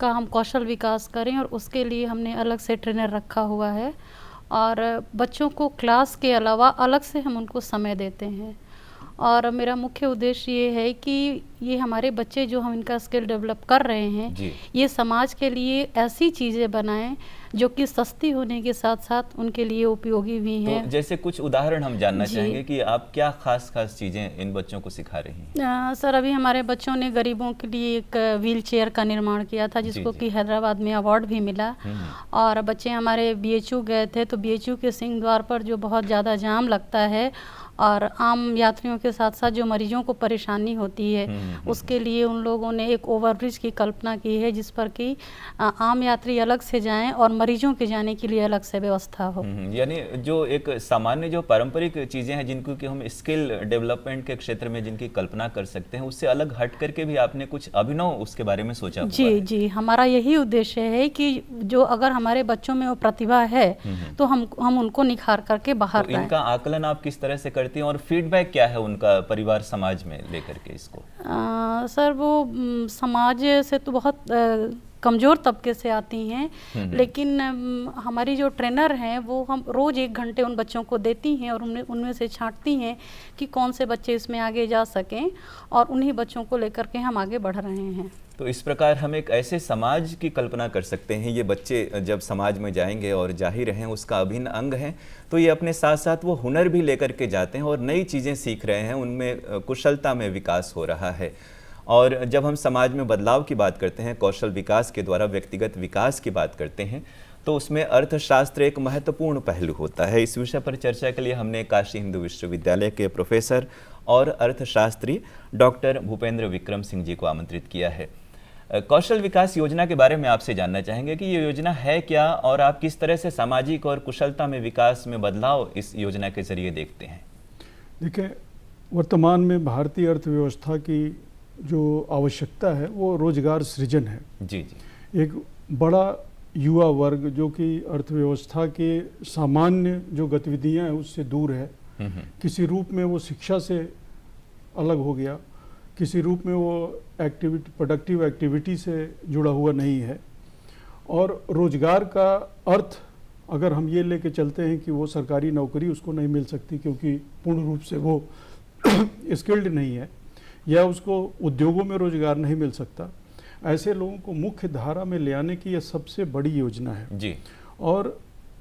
P: का हम कौशल विकास करें, और उसके लिए हमने अलग से ट्रेनर रखा हुआ है और बच्चों को क्लास के अलावा अलग से हम उनको समय देते हैं। और मेरा मुख्य उद्देश्य ये है कि ये हमारे बच्चे जो हम इनका स्किल डेवलप कर रहे हैं ये समाज के लिए ऐसी चीज़ें बनाएं जो कि सस्ती होने के साथ साथ उनके लिए उपयोगी भी हैं।
M: तो जैसे कुछ उदाहरण हम जानना चाहेंगे कि आप क्या खास चीज़ें इन बच्चों को सिखा रही हैं?
P: सर, अभी हमारे बच्चों ने गरीबों के लिए एक व्हील चेयर का निर्माण किया था जिसको कि हैदराबाद में अवार्ड भी मिला। और बच्चे हमारे BHU गए थे, तो BHU के सिंह द्वार पर जो बहुत ज़्यादा जाम लगता है और आम यात्रियों के साथ साथ जो मरीजों को परेशानी होती है उसके लिए उन लोगों ने एक ओवरब्रिज की कल्पना की है जिस पर कि आम यात्री अलग से जाएं और मरीजों के जाने के लिए अलग से व्यवस्था हो।
M: यानी जो एक सामान्य जो पारंपरिक चीज़ें हैं जिनको कि हम स्किल डेवलपमेंट के क्षेत्र में जिनकी कल्पना कर सकते हैं उससे अलग हट करके भी आपने कुछ अभिनव उसके बारे में सोचा?
P: जी, हमारा यही उद्देश्य है कि जो अगर हमारे बच्चों में वो प्रतिभा है तो हम उनको निखार करके बाहर लाएं।
M: इनका आकलन आप किस तरह से करते हैं और फीडबैक क्या है उनका परिवार समाज में लेकर के इसको?
P: सर, वो समाज से तो बहुत कमज़ोर तबके से आती हैं, लेकिन हमारी जो ट्रेनर हैं वो हम रोज़ 1 घंटे उन बच्चों को देती हैं और उनमें से छांटती हैं कि कौन से बच्चे इसमें आगे जा सकें, और उन्हीं बच्चों को लेकर के हम आगे बढ़ रहे हैं।
M: तो इस प्रकार हम एक ऐसे समाज की कल्पना कर सकते हैं, ये बच्चे जब समाज में जाएंगे और जाहिर हैं उसका अभिन्न अंग हैं, तो ये अपने साथ साथ वो हुनर भी लेकर के जाते हैं और नई चीज़ें सीख रहे हैं, उनमें कुशलता में विकास हो रहा है। और जब हम समाज में बदलाव की बात करते हैं, कौशल विकास के द्वारा व्यक्तिगत विकास की बात करते हैं, तो उसमें अर्थशास्त्र एक महत्वपूर्ण पहलू होता है। इस विषय पर चर्चा के लिए हमने काशी हिंदू विश्वविद्यालय के प्रोफेसर और अर्थशास्त्री डॉक्टर भूपेंद्र विक्रम सिंह जी को आमंत्रित किया है। कौशल विकास योजना के बारे में आपसे जानना चाहेंगे कि ये योजना है क्या और आप किस तरह से सामाजिक और कुशलता में विकास में बदलाव इस योजना के जरिए देखते हैं?
Q: देखिए, वर्तमान में भारतीय अर्थव्यवस्था की जो आवश्यकता है वो रोजगार सृजन है।
M: जी।
Q: एक बड़ा युवा वर्ग जो कि अर्थव्यवस्था के सामान्य जो गतिविधियां हैं उससे दूर है, किसी रूप में वो शिक्षा से अलग हो गया, किसी रूप में वो प्रोडक्टिव एक्टिविटी से जुड़ा हुआ नहीं है। और रोजगार का अर्थ अगर हम ये लेके चलते हैं कि वो सरकारी नौकरी उसको नहीं मिल सकती क्योंकि पूर्ण रूप से वो स्किल्ड नहीं है, या उसको उद्योगों में रोजगार नहीं मिल सकता, ऐसे लोगों को मुख्य धारा में ले आने की यह सबसे बड़ी योजना है।
M: जी।
Q: और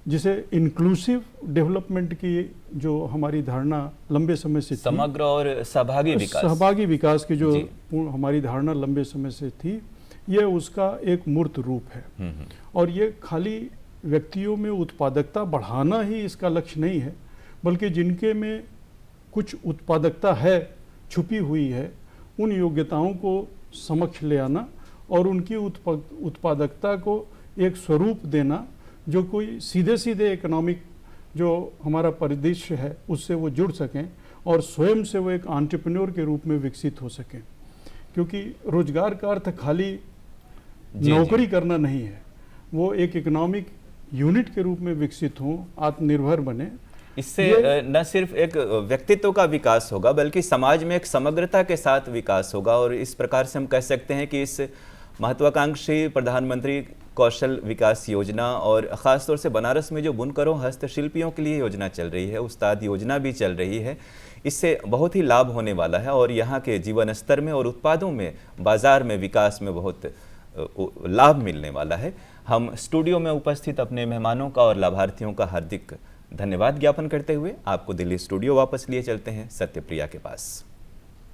Q: जिसे इंक्लूसिव डेवलपमेंट की जो हमारी धारणा लंबे समय से
M: समग्र और सहभागी
Q: विकास की जो हमारी धारणा लंबे समय से थी, ये उसका एक मूर्त रूप है। और ये खाली व्यक्तियों में उत्पादकता बढ़ाना ही इसका लक्ष्य नहीं है, बल्कि जिनके में कुछ उत्पादकता है, छुपी हुई है, उन योग्यताओं को समक्ष ले आना और उनकी उत्पादकता को एक स्वरूप देना जो कोई सीधे इकोनॉमिक जो हमारा परिदृश्य है उससे वो जुड़ सकें और स्वयं से वो एक एंटरप्रेन्योर के रूप में विकसित हो सकें। क्योंकि रोजगार का अर्थ खाली नौकरी करना नहीं है, वो एक इकोनॉमिक यूनिट के रूप में विकसित हों, आत्मनिर्भर बने।
M: इससे न सिर्फ एक व्यक्तित्व का विकास होगा बल्कि समाज में एक समग्रता के साथ विकास होगा। और इस प्रकार से हम कह सकते हैं कि इस महत्वाकांक्षी प्रधानमंत्री कौशल विकास योजना और ख़ासतौर से बनारस में जो बुनकरों हस्तशिल्पियों के लिए योजना चल रही है, उस्ताद योजना भी चल रही है, इससे बहुत ही लाभ होने वाला है और यहाँ के जीवन स्तर में और उत्पादों में, बाज़ार में, विकास में बहुत लाभ मिलने वाला है। हम स्टूडियो में उपस्थित अपने मेहमानों का और लाभार्थियों का हार्दिक धन्यवाद ज्ञापन करते हुए आपको दिल्ली स्टूडियो वापस लिए चलते हैं सत्यप्रिया के पास।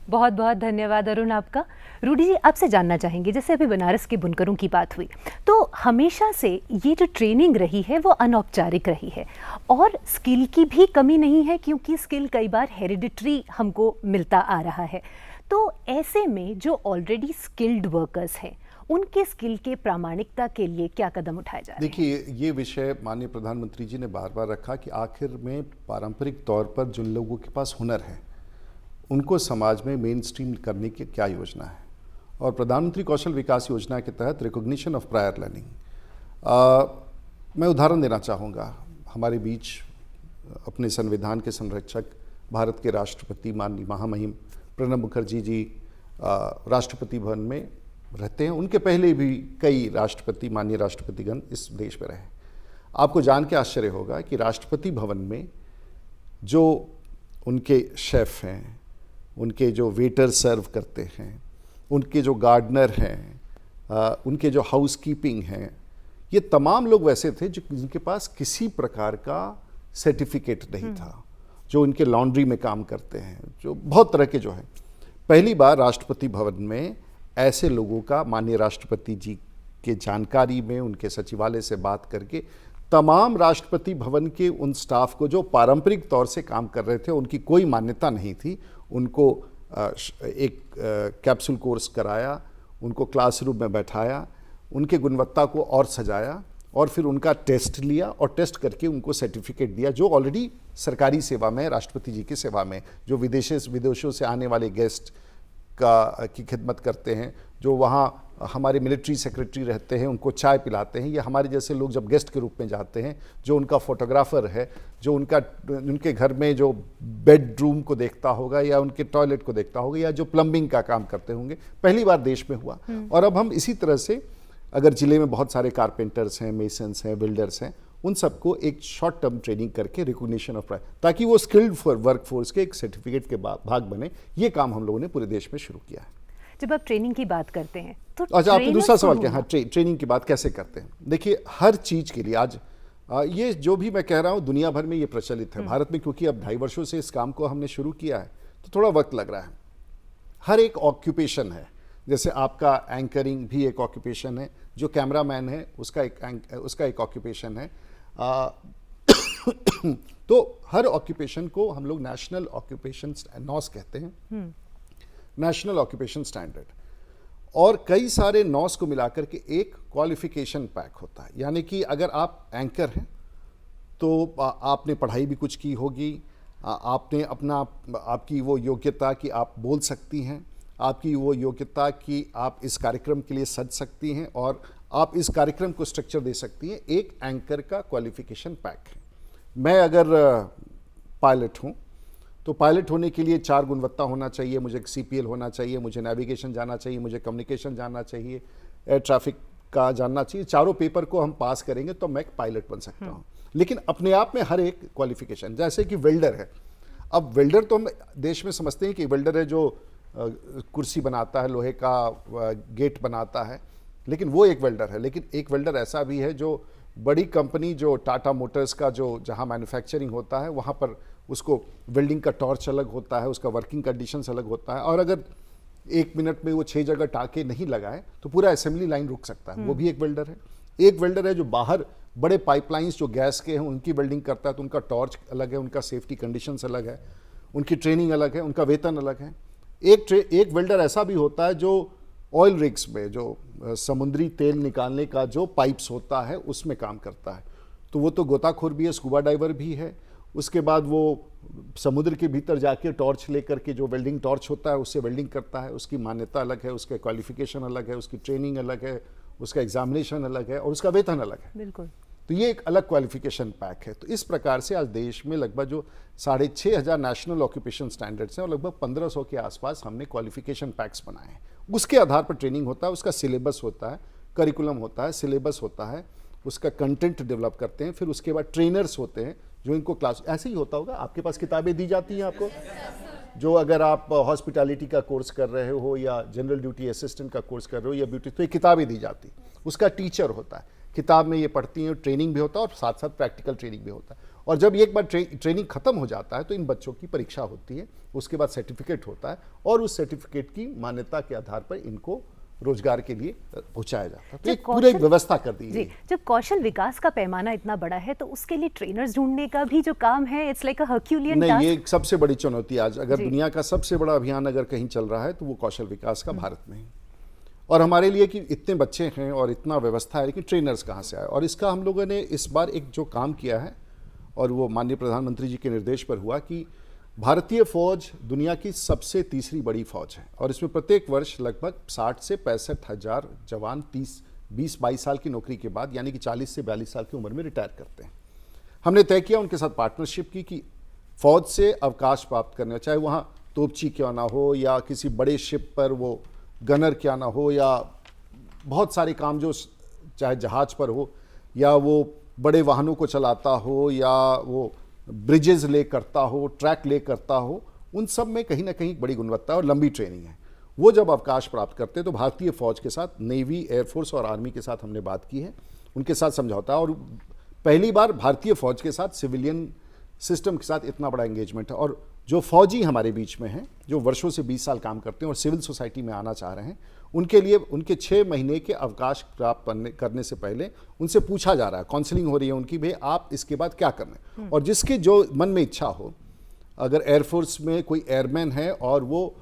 A: बहुत बहुत धन्यवाद अरुण आपका। रूडी जी, आपसे जानना चाहेंगे, जैसे अभी बनारस के बुनकरों की बात हुई, तो हमेशा से ये जो ट्रेनिंग रही है वो अनौपचारिक रही है और स्किल की भी कमी नहीं है, क्योंकि स्किल कई बार हेरिडिटरी हमको मिलता आ रहा है। तो ऐसे में जो ऑलरेडी स्किल्ड वर्कर्स हैं, उनके स्किल के प्रामाणिकता के लिए क्या कदम उठाए जा रहे हैं?
D: देखिए, ये विषय माननीय प्रधानमंत्री जी ने बार बार रखा कि आखिर में पारंपरिक तौर पर जिन लोगों के पास हुनर है उनको समाज में मेन स्ट्रीम करने की क्या योजना है। और प्रधानमंत्री कौशल विकास योजना के तहत रिकॉग्निशन ऑफ प्रायर लर्निंग, मैं उदाहरण देना चाहूँगा। हमारे बीच अपने संविधान के संरक्षक भारत के राष्ट्रपति माननीय महामहिम प्रणब मुखर्जी जी राष्ट्रपति भवन में रहते हैं। उनके पहले भी कई राष्ट्रपति, माननीय राष्ट्रपतिगण इस देश में रहे। आपको जान के आश्चर्य होगा कि राष्ट्रपति भवन में जो उनके शेफ़ हैं, उनके जो वेटर सर्व करते हैं, उनके जो गार्डनर हैं, उनके जो हाउसकीपिंग हैं, ये तमाम लोग वैसे थे जिनके पास किसी प्रकार का सर्टिफिकेट नहीं था, जो उनके लॉन्ड्री में काम करते हैं, जो बहुत तरह के जो हैं। पहली बार राष्ट्रपति भवन में ऐसे लोगों का माननीय राष्ट्रपति जी के जानकारी में, उनके सचिवालय से बात करके तमाम राष्ट्रपति भवन के उन स्टाफ को जो पारंपरिक तौर से काम कर रहे थे, उनकी कोई मान्यता नहीं थी, उनको एक कैप्सूल कोर्स कराया, उनको क्लासरूम में बैठाया, उनके गुणवत्ता को और सजाया और फिर उनका टेस्ट लिया और टेस्ट करके उनको सर्टिफिकेट दिया, जो ऑलरेडी सरकारी सेवा में, राष्ट्रपति जी की सेवा में, जो विदेशों से आने वाले गेस्ट की खिदमत करते हैं, जो वहाँ हमारे मिलिट्री सेक्रेटरी रहते हैं, उनको चाय पिलाते हैं, या हमारे जैसे लोग जब गेस्ट के रूप में जाते हैं, जो उनका फोटोग्राफर है, जो उनके घर में जो बेडरूम को देखता होगा या उनके टॉयलेट को देखता होगा, या जो प्लम्बिंग का काम करते होंगे, पहली बार देश में हुआ। और अब हम इसी तरह से, अगर जिले में बहुत सारे कारपेंटर्स हैं, मेसन्स हैं, बिल्डर्स हैं, उन सबको एक शॉर्ट टर्म ट्रेनिंग करके रिकॉग्निशन ऑफ प्रायर, ताकि वो स्किल्ड वर्कफोर्स के एक सर्टिफिकेट के भाग बने। ये काम हम लोगों ने पूरे देश में शुरू किया है।
A: जब आप ट्रेनिंग की बात करते हैं तो
D: अच्छा, आपने दूसरा सवाल क्या? हाँ, ट्रेनिंग की बात कैसे करते हैं? देखिए, हर चीज़ के लिए आज ये जो भी मैं कह रहा हूँ दुनिया भर में ये प्रचलित है। भारत में क्योंकि अब 2.5 वर्षों से इस काम को हमने शुरू किया है तो थोड़ा वक्त लग रहा है। हर एक ऑक्यूपेशन है, जैसे आपका एंकरिंग भी एक ऑक्यूपेशन है, जो कैमरामैन है उसका एक ऑक्यूपेशन है। तो हर ऑक्यूपेशन को हम लोग नेशनल ऑक्यूपेशन नॉस कहते हैं, नेशनल ऑक्यूपेशन स्टैंडर्ड, और कई सारे नॉस को मिलाकर के एक क्वालिफिकेशन पैक होता है। यानी कि अगर आप एंकर हैं तो आपने पढ़ाई भी कुछ की होगी, आपने आपकी वो योग्यता कि आप बोल सकती हैं, आपकी वो योग्यता कि आप इस कार्यक्रम के लिए सज सकती हैं और आप इस कार्यक्रम को स्ट्रक्चर दे सकती हैं, एक एंकर का क्वालिफिकेशन पैक है। मैं अगर पायलट हूँ तो पायलट होने के लिए 4 गुणवत्ता होना चाहिए, मुझे CPL होना चाहिए, मुझे नेविगेशन जानना चाहिए, मुझे कम्युनिकेशन जानना चाहिए, एयर ट्रैफिक का जानना चाहिए। चारों पेपर को हम पास करेंगे तो मैं एक पायलट बन सकता हूँ। लेकिन अपने आप में हर एक क्वालिफिकेशन, जैसे कि वेल्डर है। अब वेल्डर तो हम देश में समझते हैं कि वेल्डर है जो कुर्सी बनाता है, लोहे का गेट बनाता है, लेकिन वो एक वेल्डर है। लेकिन एक वेल्डर ऐसा भी है जो बड़ी कंपनी, जो टाटा मोटर्स का जो जहाँ मैन्युफैक्चरिंग होता है वहाँ पर उसको वेल्डिंग का टॉर्च अलग होता है, उसका वर्किंग कंडीशंस अलग होता है, और अगर 1 मिनट में वो 6 जगह टाँके नहीं लगाए तो पूरा असेंबली लाइन रुक सकता है। वो भी एक वेल्डर है। एक वेल्डर है जो बाहर बड़े पाइपलाइंस जो गैस के हैं उनकी वेल्डिंग करता है, तो उनका टॉर्च अलग है, उनका सेफ्टी कंडीशंस अलग है, उनकी ट्रेनिंग अलग है, उनका वेतन अलग है। एक वेल्डर ऐसा भी होता है जो ऑयल रिग्स में, जो समुद्री तेल निकालने का जो पाइप्स होता है उसमें काम करता है, तो वो तो गोताखोर भी है, स्कूबा डाइवर भी है। उसके बाद वो समुद्र के भीतर जाके टॉर्च लेकर के, जो वेल्डिंग टॉर्च होता है उससे वेल्डिंग करता है, उसकी मान्यता अलग है, उसका क्वालिफिकेशन अलग है, उसकी ट्रेनिंग अलग है, उसका एग्जामिनेशन अलग है और उसका वेतन अलग है।
A: बिल्कुल।
D: तो ये एक अलग क्वालिफिकेशन पैक है। तो इस प्रकार से आज देश में लगभग जो 6,500 नेशनल ऑक्यूपेशन स्टैंडर्ड्स हैं और लगभग 1500 के आसपास हमने क्वालिफिकेशन पैक्स बनाए हैं। उसके आधार पर ट्रेनिंग होता है, उसका सिलेबस होता है, करिकुलम होता है, सिलेबस होता है, उसका कंटेंट डेवलप करते हैं, फिर उसके बाद ट्रेनर्स होते हैं जो इनको क्लास, ऐसे ही होता होगा, आपके पास किताबें दी जाती हैं आपको, जो अगर आप हॉस्पिटैलिटी का कोर्स कर रहे हो या जनरल ड्यूटी असिस्टेंट का कोर्स कर रहे हो या ब्यूटी, तो ये किताबें दी जाती, उसका टीचर होता है, किताब में ये पढ़ती हैं, ट्रेनिंग भी होता है और साथ साथ प्रैक्टिकल ट्रेनिंग भी होता है। और जब एक बार ट्रेनिंग खत्म हो जाता है तो इन बच्चों की परीक्षा होती है, उसके बाद सर्टिफिकेट होता है और उस सर्टिफिकेट की मान्यता के आधार पर इनको रोजगार के लिए पहुंचाया जाता है। तो एक पूरी व्यवस्था कर दी है।
A: जब कौशल विकास का पैमाना इतना बड़ा है तो उसके लिए ट्रेनर्स ढूंढने का भी जो काम है, इट्स लाइक अ हर्क्यूलियन टास्क।
D: नहीं, ये एक सबसे बड़ी चुनौती आज, अगर दुनिया का सबसे बड़ा अभियान अगर कहीं चल रहा है तो वो कौशल विकास का भारत में है। और हमारे लिए कि इतने बच्चे हैं और इतना व्यवस्था है, लेकिन ट्रेनर्स कहाँ से आए, और इसका हम लोगों ने इस बार एक जो काम किया है और वो माननीय प्रधानमंत्री जी के निर्देश पर हुआ कि भारतीय फौज दुनिया की सबसे तीसरी बड़ी फौज है और इसमें प्रत्येक वर्ष लगभग 60 से 65 हज़ार जवान 20-22 साल की नौकरी के बाद यानी कि 40 से 42 साल की उम्र में रिटायर करते हैं। हमने तय किया उनके साथ पार्टनरशिप की कि फौज से अवकाश प्राप्त करने, चाहे वहाँ तोपची क्यों ना हो या किसी बड़े शिप पर वो गनर क्या ना हो या बहुत सारे काम जो चाहे जहाज पर हो या वो बड़े वाहनों को चलाता हो या वो ब्रिजेस ले करता हो, ट्रैक ले करता हो, उन सब में कहीं ना कहीं बड़ी गुणवत्ता और लंबी ट्रेनिंग है। वो जब अवकाश प्राप्त करते हैं तो भारतीय फौज के साथ, नेवी, एयरफोर्स और आर्मी के साथ हमने बात की है, उनके साथ समझौता, और पहली बार भारतीय फौज के साथ सिविलियन सिस्टम के साथ इतना बड़ा एंगेजमेंट है। और जो फौजी हमारे बीच में हैं, जो वर्षों से 20 साल काम करते हैं और सिविल सोसाइटी में आना चाह रहे हैं, उनके लिए उनके 6 महीने के अवकाश प्राप्त करने से पहले उनसे पूछा जा रहा है, काउंसलिंग हो रही है उनकी, भाई आप इसके बाद क्या करना है। और जिसके जो मन में इच्छा हो, अगर एयरफोर्स में कोई एयरमैन है और वो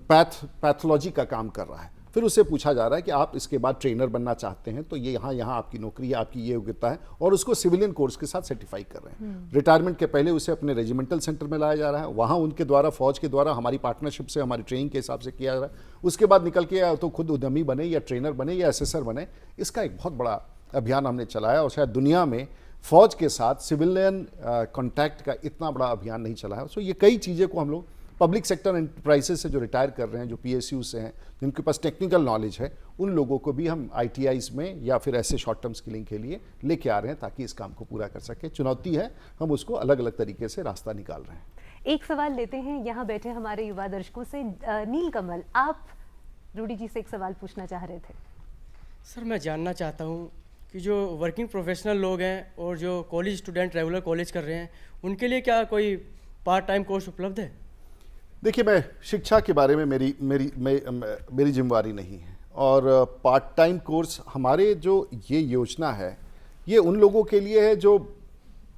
D: पैथोलॉजी का काम कर रहा है, फिर उससे पूछा जा रहा है कि आप इसके बाद ट्रेनर बनना चाहते हैं तो ये यहाँ आपकी नौकरी है, आपकी ये योग्यता है, और उसको सिविलियन कोर्स के साथ सर्टिफाई कर रहे हैं। रिटायरमेंट के पहले उसे अपने रेजिमेंटल सेंटर में लाया जा रहा है, वहाँ उनके द्वारा, फौज के द्वारा, हमारी पार्टनरशिप से, हमारी ट्रेनिंग के हिसाब से किया जा रहा है। उसके बाद निकल के या तो खुद उद्यमी बने या ट्रेनर बने या एसेसर बने। इसका एक बहुत बड़ा अभियान हमने चलाया और शायद दुनिया में फौज के साथ सिविलियन कॉन्टैक्ट का इतना बड़ा अभियान नहीं चला है। सो ये कई चीज़ें को हम लोग पब्लिक सेक्टर एंटरप्राइजेस से जो रिटायर कर रहे हैं, जो PSU से हैं, जिनके पास टेक्निकल नॉलेज है, उन लोगों को भी हम ITIs में या फिर ऐसे शॉर्ट टर्म स्किलिंग के लिए लेके आ रहे हैं ताकि इस काम को पूरा कर सके। चुनौती है, हम उसको अलग अलग तरीके से रास्ता निकाल रहे हैं।
A: एक सवाल लेते हैं यहाँ बैठे हमारे युवा दर्शकों से। नीलकमल, आप रूडी जी से एक सवाल पूछना चाह रहे थे।
R: सर, मैं जानना चाहता हूँ कि जो वर्किंग प्रोफेशनल लोग हैं और जो कॉलेज स्टूडेंट रेगुलर कॉलेज कर रहे हैं, उनके लिए क्या कोई पार्ट टाइम कोर्स उपलब्ध है?
D: देखिए, मैं शिक्षा के बारे में मेरी जिम्मेवारी नहीं है, और पार्ट टाइम कोर्स हमारे जो ये योजना है ये उन लोगों के लिए है जो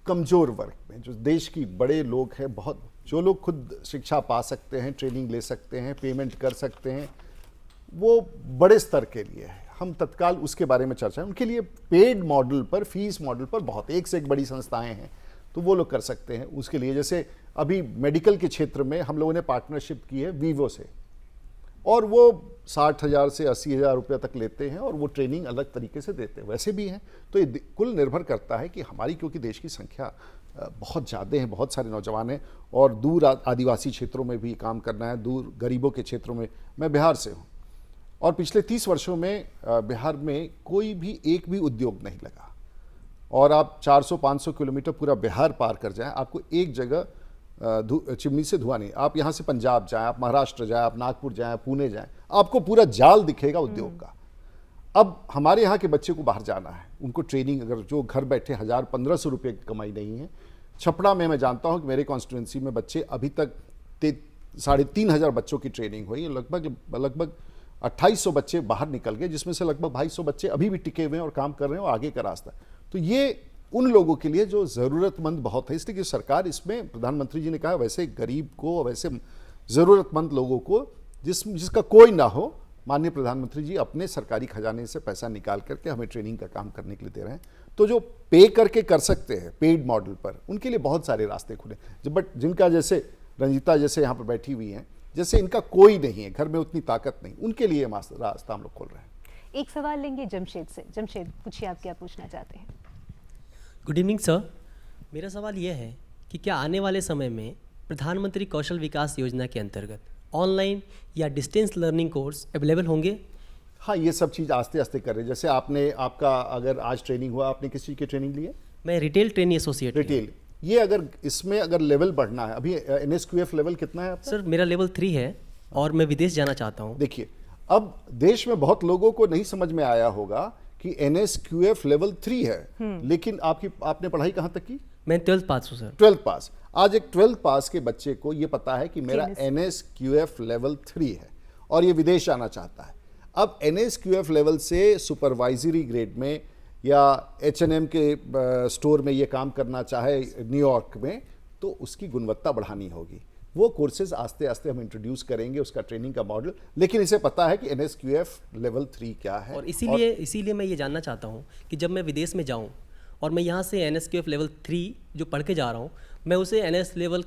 D: कमज़ोर वर्ग में, जो देश की बड़े लोग हैं, बहुत जो लोग खुद शिक्षा पा सकते हैं, ट्रेनिंग ले सकते हैं, पेमेंट कर सकते हैं, वो बड़े स्तर के लिए है। हम तत्काल उसके बारे में चर्चा है। उनके लिए पेड मॉडल पर, फीस मॉडल पर बहुत एक से एक बड़ी संस्थाएं हैं, तो वो लोग कर सकते हैं। उसके लिए जैसे अभी मेडिकल के क्षेत्र में हम लोगों ने पार्टनरशिप की है वीवो से, और वो 60,000 से 80,000 रुपये तक लेते हैं और वो ट्रेनिंग अलग तरीके से देते हैं, वैसे भी हैं। तो ये कुल निर्भर करता है कि हमारी, क्योंकि देश की संख्या बहुत ज़्यादा है, बहुत सारे नौजवान हैं और दूर आदिवासी क्षेत्रों में भी काम करना है, दूर गरीबों के क्षेत्रों में। मैं बिहार से हूँ और पिछले 30 वर्षों में बिहार में कोई भी एक भी उद्योग नहीं लगा, और आप 400-500 किलोमीटर पूरा बिहार पार कर जाएं, आपको एक जगह चिमनी से धुआं नहीं। आप यहाँ से पंजाब जाएं, आप महाराष्ट्र जाएं, आप नागपुर जाएं, पुणे जाएं, आपको पूरा जाल दिखेगा उद्योग का। अब हमारे यहाँ के बच्चे को बाहर जाना है, उनको ट्रेनिंग, अगर जो घर बैठे 1,000-1,500 रुपये की कमाई नहीं है। छपड़ा में मैं जानता हूँ कि मेरे कॉन्स्टिट्यूंसी में बच्चे अभी तक 3,500 बच्चों की ट्रेनिंग हुई, लगभग 2,800 बच्चे बाहर निकल गए, जिसमें से लगभग 250 बच्चे अभी भी टिके हुए हैं और काम कर रहे हैं और आगे का रास्ता। तो ये उन लोगों के लिए जो ज़रूरतमंद बहुत है, इसलिए कि सरकार इसमें, प्रधानमंत्री जी ने कहा, वैसे गरीब को, वैसे ज़रूरतमंद लोगों को जिसका कोई ना हो, माननीय प्रधानमंत्री जी अपने सरकारी खजाने से पैसा निकाल करके हमें ट्रेनिंग का काम करने के लिए दे रहे हैं। तो जो पे करके कर सकते हैं पेड मॉडल पर, उनके लिए बहुत सारे रास्ते खुले। बट जिनका, जैसे रंजिता जैसे यहाँ पर बैठी हुई हैं, जैसे इनका कोई नहीं है, घर में उतनी ताकत नहीं, उनके लिए रास्ता हम लोग खोल रहे हैं।
A: एक सवाल लेंगे जमशेद से। जमशेद, पूछिए, आप क्या पूछना चाहते हैं?
F: गुड इवनिंग सर, मेरा सवाल यह है कि क्या आने वाले समय में प्रधानमंत्री कौशल विकास योजना के अंतर्गत ऑनलाइन या डिस्टेंस लर्निंग कोर्स अवेलेबल होंगे?
D: हाँ, ये सब चीज़ आस्ते आस्ते कर रहे हैं। जैसे आपने आपका अगर आज ट्रेनिंग हुआ, आपने किस चीज़ की ट्रेनिंग ली है?
F: मैं रिटेल ट्रेनी एसोसिएट।
D: रिटेल, ये अगर इसमें अगर लेवल बढ़ना है, अभी NSQF लेवल कितना है आपका?
F: सर मेरा लेवल 3 है और मैं विदेश जाना चाहता हूँ।
D: देखिए, अब देश में बहुत लोगों को नहीं समझ में आया होगा कि NSQF लेवल 3 है, लेकिन आपने पढ़ाई कहाँ तक की?
F: मैं 12th पास हूँ सर।
D: 12th पास। आज एक 12th पास के बच्चे को ये पता है कि मेरा NSQF लेवल 3 है और ये विदेश जाना चाहता है। अब NSQF लेवल से सुपरवाइजरी ग्रेड में या H&M के स्टोर में ये काम करना चाहे न्यूयॉर्क में, तो उसकी गुणवत्ता बढ़ानी होगी। वो कोर्सेज आस्ते आस्ते हम इंट्रोड्यूस करेंगे, उसका ट्रेनिंग का मॉडल, लेकिन इसे पता है कि NSQF लेवल 3 क्या है।
F: और इसीलिए मैं ये जानना चाहता हूँ कि जब मैं विदेश में जाऊँ और मैं यहाँ से NSQF लेवल 3 जो पढ़ के जा रहा हूँ, मैं उसे NS लेवल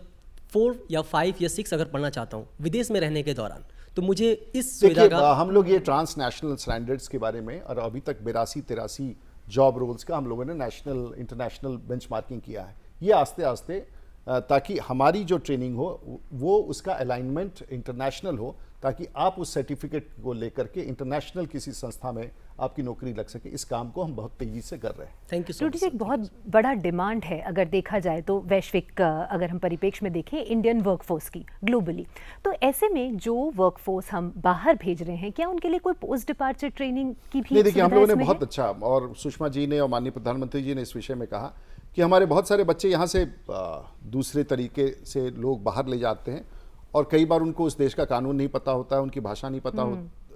F: 4 या 5 या 6 अगर पढ़ना चाहता हूँ विदेश में रहने के दौरान, तो मुझे इस सुविधा का।
D: हम लोग ये ट्रांसनेशनल स्टैंडर्ड्स के बारे में, और अभी तक 82-83 जॉब रोल्स का हम लोगों ने नेशनल इंटरनेशनल बेंचमार्किंग किया है। ये आस्ते आस्ते ताकि हमारी जो ट्रेनिंग हो वो उसका अलाइनमेंट इंटरनेशनल हो, ताकि आप उस सर्टिफिकेट को लेकर के इंटरनेशनल किसी संस्था में आपकी नौकरी लग सके। इस काम को हम बहुत तेजी से कर रहे हैं।
F: Thank you so much.
A: एक बहुत बड़ा डिमांड है अगर देखा जाए तो वैश्विक, अगर हम परिप्रेक्ष्य में देखें इंडियन वर्कफोर्स की ग्लोबली, तो ऐसे में जो वर्कफोर्स हम बाहर भेज रहे हैं, क्या उनके लिए कोई पोस्ट डिपार्चर ट्रेनिंग की भी?
D: नहीं, देखिए, हम लोगों ने बहुत अच्छा, और सुषमा जी ने और माननीय प्रधानमंत्री जी ने इस विषय में कहा कि हमारे बहुत सारे बच्चे यहाँ से दूसरे तरीके से लोग बाहर ले जाते हैं, और कई बार उनको उस देश का कानून नहीं पता होता है, उनकी भाषा नहीं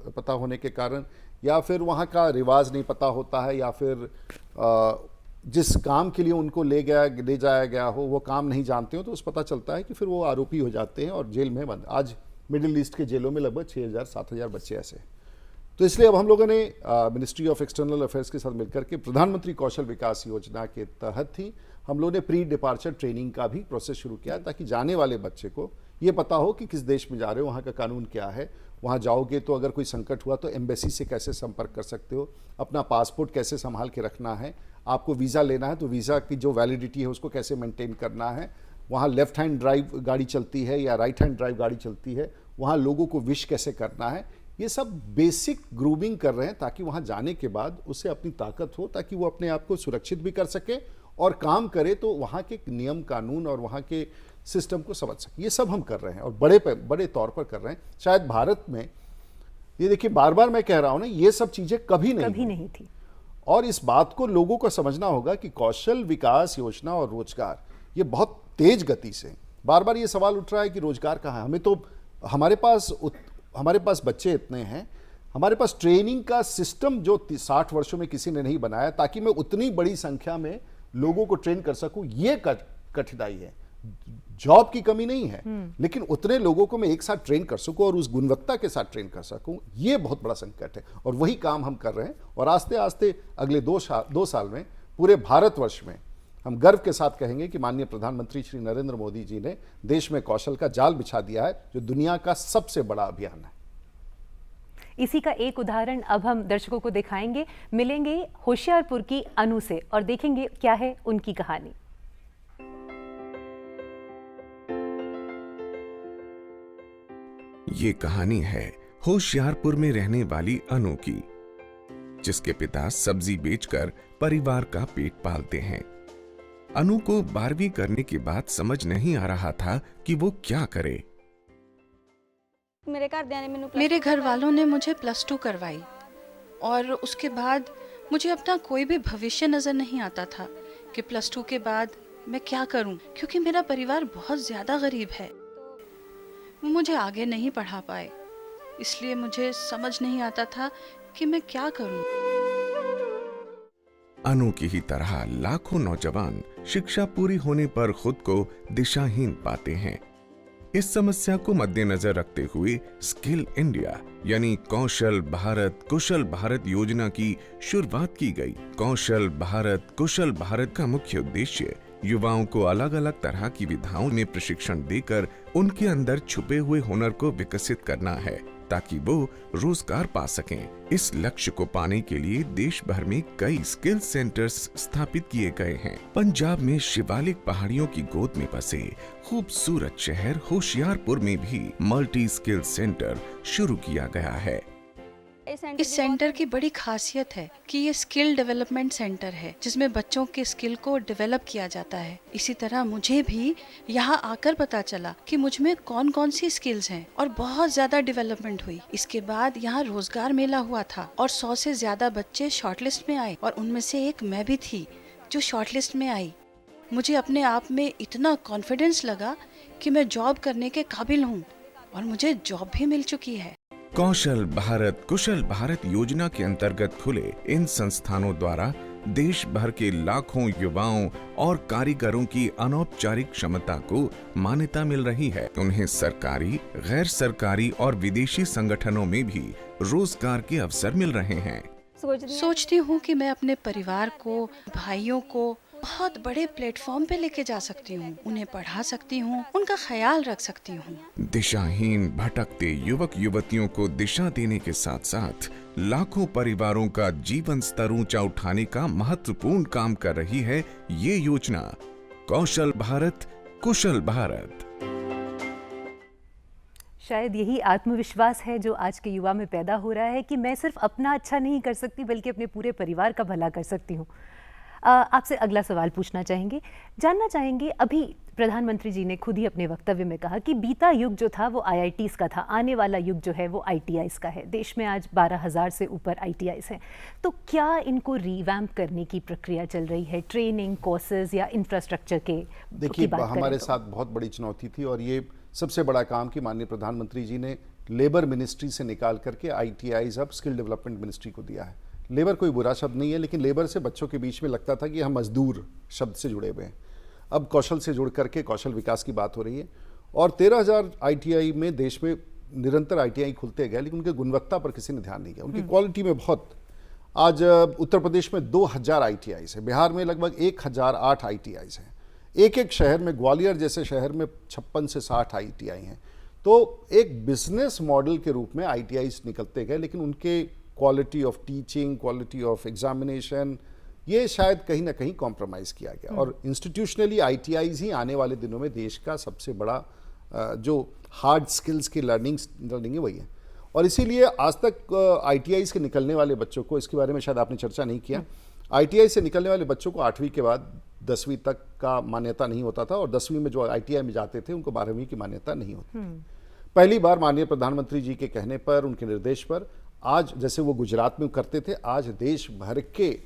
D: पता होने के कारण, या फिर वहाँ का रिवाज नहीं पता होता है, या फिर जिस काम के लिए उनको ले जाया गया हो वो काम नहीं जानते हो, तो उस पता चलता है कि फिर वो आरोपी हो जाते हैं और जेल में बंद। आज मिडिल ईस्ट के जेलों में लगभग 6,000-7,000 बच्चे ऐसे। तो इसलिए अब हम लोगों ने मिनिस्ट्री ऑफ एक्सटर्नल अफेयर्स के साथ मिलकर के प्रधानमंत्री कौशल विकास योजना के तहत ही हम लोगों ने प्री डिपार्चर ट्रेनिंग का भी प्रोसेस शुरू किया, ताकि जाने वाले बच्चे को ये पता हो कि किस देश में जा रहे हो, वहाँ का कानून क्या है, वहाँ जाओगे तो अगर कोई संकट हुआ तो एम्बेसी से कैसे संपर्क कर सकते हो, अपना पासपोर्ट कैसे संभाल के रखना है, आपको वीज़ा लेना है तो वीज़ा की जो वैलिडिटी है उसको कैसे मेंटेन करना है, वहाँ लेफ्ट हैंड ड्राइव गाड़ी चलती है या राइट हैंड ड्राइव गाड़ी चलती है, वहाँ लोगों को विश कैसे करना है। ये सब बेसिक ग्रूमिंग कर रहे हैं, ताकि वहाँ जाने के बाद उसे अपनी ताकत हो, ताकि वो अपने आप को सुरक्षित भी कर सके और काम करे तो वहाँ के नियम कानून और वहाँ के सिस्टम को समझ सके। ये सब हम कर रहे हैं और बड़े तौर पर कर रहे हैं। शायद भारत में, ये देखिए, बार बार मैं कह रहा हूँ ना, ये सब चीज़ें कभी नहीं थी। और इस बात को लोगों को समझना होगा कि कौशल विकास योजना और रोजगार ये बहुत तेज गति से, बार बार ये सवाल उठ रहा है कि रोजगार कहाँ है। हमें तो हमारे पास बच्चे इतने हैं, हमारे पास ट्रेनिंग का सिस्टम जो 60 वर्षों में किसी ने नहीं बनाया, ताकि मैं उतनी बड़ी संख्या में लोगों को ट्रेन कर सकूं। ये कठिनाई है। जॉब की कमी नहीं है, लेकिन उतने लोगों को मैं एक साथ ट्रेन कर सकूं और उस गुणवत्ता के साथ ट्रेन कर सकूं, ये बहुत बड़ा संकट है। और वही काम हम कर रहे हैं, और आस्ते आस्ते अगले 2 साल में पूरे भारतवर्ष में हम गर्व के साथ कहेंगे कि माननीय प्रधानमंत्री श्री नरेंद्र मोदी जी ने देश में कौशल का जाल बिछा दिया है, जो दुनिया का सबसे बड़ा अभियान है।
A: इसी का एक उदाहरण अब हम दर्शकों को दिखाएंगे। मिलेंगे होशियारपुर की अनु से और देखेंगे क्या है उनकी कहानी।
S: ये कहानी है होशियारपुर में रहने वाली अनु की, जिसके पिता सब्जी बेचकर परिवार का पेट पालते हैं। अनु को 12वीं करने के बाद समझ नहीं आ रहा था कि वो क्या करे।
T: मेरे घर वालों ने मुझे +2 करवाई और उसके बाद मुझे अपना कोई भी भविष्य नजर नहीं आता था कि +2 के बाद मैं क्या करूं, क्योंकि मेरा परिवार बहुत ज्यादा गरीब है। वो मुझे आगे नहीं पढ़ा पाए, इसलिए मुझे समझ नहीं आता था कि मैं क्या करूं।
S: अनु की ही तरह लाखों नौजवान शिक्षा पूरी होने पर खुद को दिशाहीन पाते हैं। इस समस्या को मद्देनजर रखते हुए स्किल इंडिया यानी कौशल भारत कुशल भारत योजना की शुरुआत की गई। कौशल भारत कुशल भारत का मुख्य उद्देश्य युवाओं को अलग अलग तरह की विधाओं में प्रशिक्षण देकर उनके अंदर छुपे हुए हुनर को विकसित करना है। ताकि वो रोजगार पा सकें। इस लक्ष्य को पाने के लिए देश भर में कई स्किल सेंटर्स स्थापित किए गए हैं। पंजाब में शिवालिक पहाड़ियों की गोद में बसे खूबसूरत शहर होशियारपुर में भी मल्टी स्किल सेंटर शुरू किया गया है।
T: इस सेंटर की बड़ी खासियत है कि ये स्किल डेवलपमेंट सेंटर है जिसमें बच्चों के स्किल को डेवलप किया जाता है। इसी तरह मुझे भी यहाँ आकर पता चला कि मुझ में कौन कौन सी स्किल्स हैं और बहुत ज्यादा डेवलपमेंट हुई। इसके बाद यहाँ रोजगार मेला हुआ था और 100 से ज्यादा बच्चे शॉर्टलिस्ट में आए और उनमें से एक मैं भी थी जो शॉर्टलिस्ट में आई। मुझे अपने आप में इतना कॉन्फिडेंस लगा कि मैं जॉब करने के काबिल हूँ और मुझे जॉब भी मिल चुकी है।
S: कौशल भारत कुशल भारत योजना के अंतर्गत खुले इन संस्थानों द्वारा देश भर के लाखों युवाओं और कारीगरों की अनौपचारिक क्षमता को मान्यता मिल रही है। उन्हें सरकारी, गैर सरकारी और विदेशी संगठनों में भी रोजगार के अवसर मिल रहे हैं।
T: सोचती हूँ कि मैं अपने परिवार को, भाइयों को बहुत बड़े प्लेटफॉर्म पे लेके जा सकती हूँ, उन्हें पढ़ा सकती हूँ, उनका ख्याल रख सकती हूँ।
S: दिशाहीन भटकते युवक युवतियों को दिशा देने के साथ साथ लाखों परिवारों का जीवन स्तर ऊंचा उठाने का महत्वपूर्ण काम कर रही है ये योजना कौशल भारत कुशल भारत।
A: शायद यही आत्मविश्वास है जो आज के युवा में पैदा हो रहा है कि मैं सिर्फ अपना अच्छा नहीं कर सकती बल्कि अपने पूरे परिवार का भला कर सकती हूँ। आपसे अगला सवाल पूछना चाहेंगे, जानना चाहेंगे, अभी प्रधानमंत्री जी ने खुद ही अपने वक्तव्य में कहा कि बीता युग जो था वो IITs का था, आने वाला युग जो है वो ITIs का है। देश में आज 12,000 से ऊपर ITIs हैं। तो क्या इनको रिवैम्प करने की प्रक्रिया चल रही है, ट्रेनिंग, कोर्सेज या इंफ्रास्ट्रक्चर के?
D: देखिए, हमारे साथ बहुत बड़ी चुनौती थी और ये सबसे बड़ा काम कि माननीय प्रधानमंत्री जी ने लेबर मिनिस्ट्री से निकाल करके ITIs अब स्किल डेवलपमेंट मिनिस्ट्री को दिया है। लेबर कोई बुरा शब्द नहीं है, लेकिन लेबर से बच्चों के बीच में लगता था कि हम मजदूर शब्द से जुड़े हुए हैं। अब कौशल से जुड़ करके कौशल विकास की बात हो रही है और 13,000 ITI में देश में निरंतर ITI खुलते गए, लेकिन उनकी गुणवत्ता पर किसी ने ध्यान नहीं दिया। उनकी क्वालिटी में बहुत, आज उत्तर प्रदेश में 2,000 ITIs है, बिहार में लगभग 1,008 ITIs हैं, एक शहर में, ग्वालियर जैसे शहर में 56 से 60 ITI हैं। तो एक बिजनेस मॉडल के रूप में ITIs निकलते गए, लेकिन उनके quality of teaching, quality of examination, ये शायद कहीं ना कहीं कॉम्प्रोमाइज़ किया गया। और इंस्टीट्यूशनली ITIs ही आने वाले दिनों में देश का सबसे बड़ा जो हार्ड स्किल्स की लर्निंग है वही है। और इसीलिए आज तक ITIs के निकलने वाले बच्चों को, इसके बारे में शायद आपने चर्चा नहीं किया, ITI से निकलने वाले बच्चों को 8वीं के बाद 10वीं तक का मान्यता नहीं होता था और 10वीं में जो ITI में जाते थे उनको 12वीं की मान्यता नहीं होती। पहली बार माननीय प्रधानमंत्री जी के कहने पर, उनके निर्देश पर, आज जैसे वो गुजरात में करते थे, आज देश भर के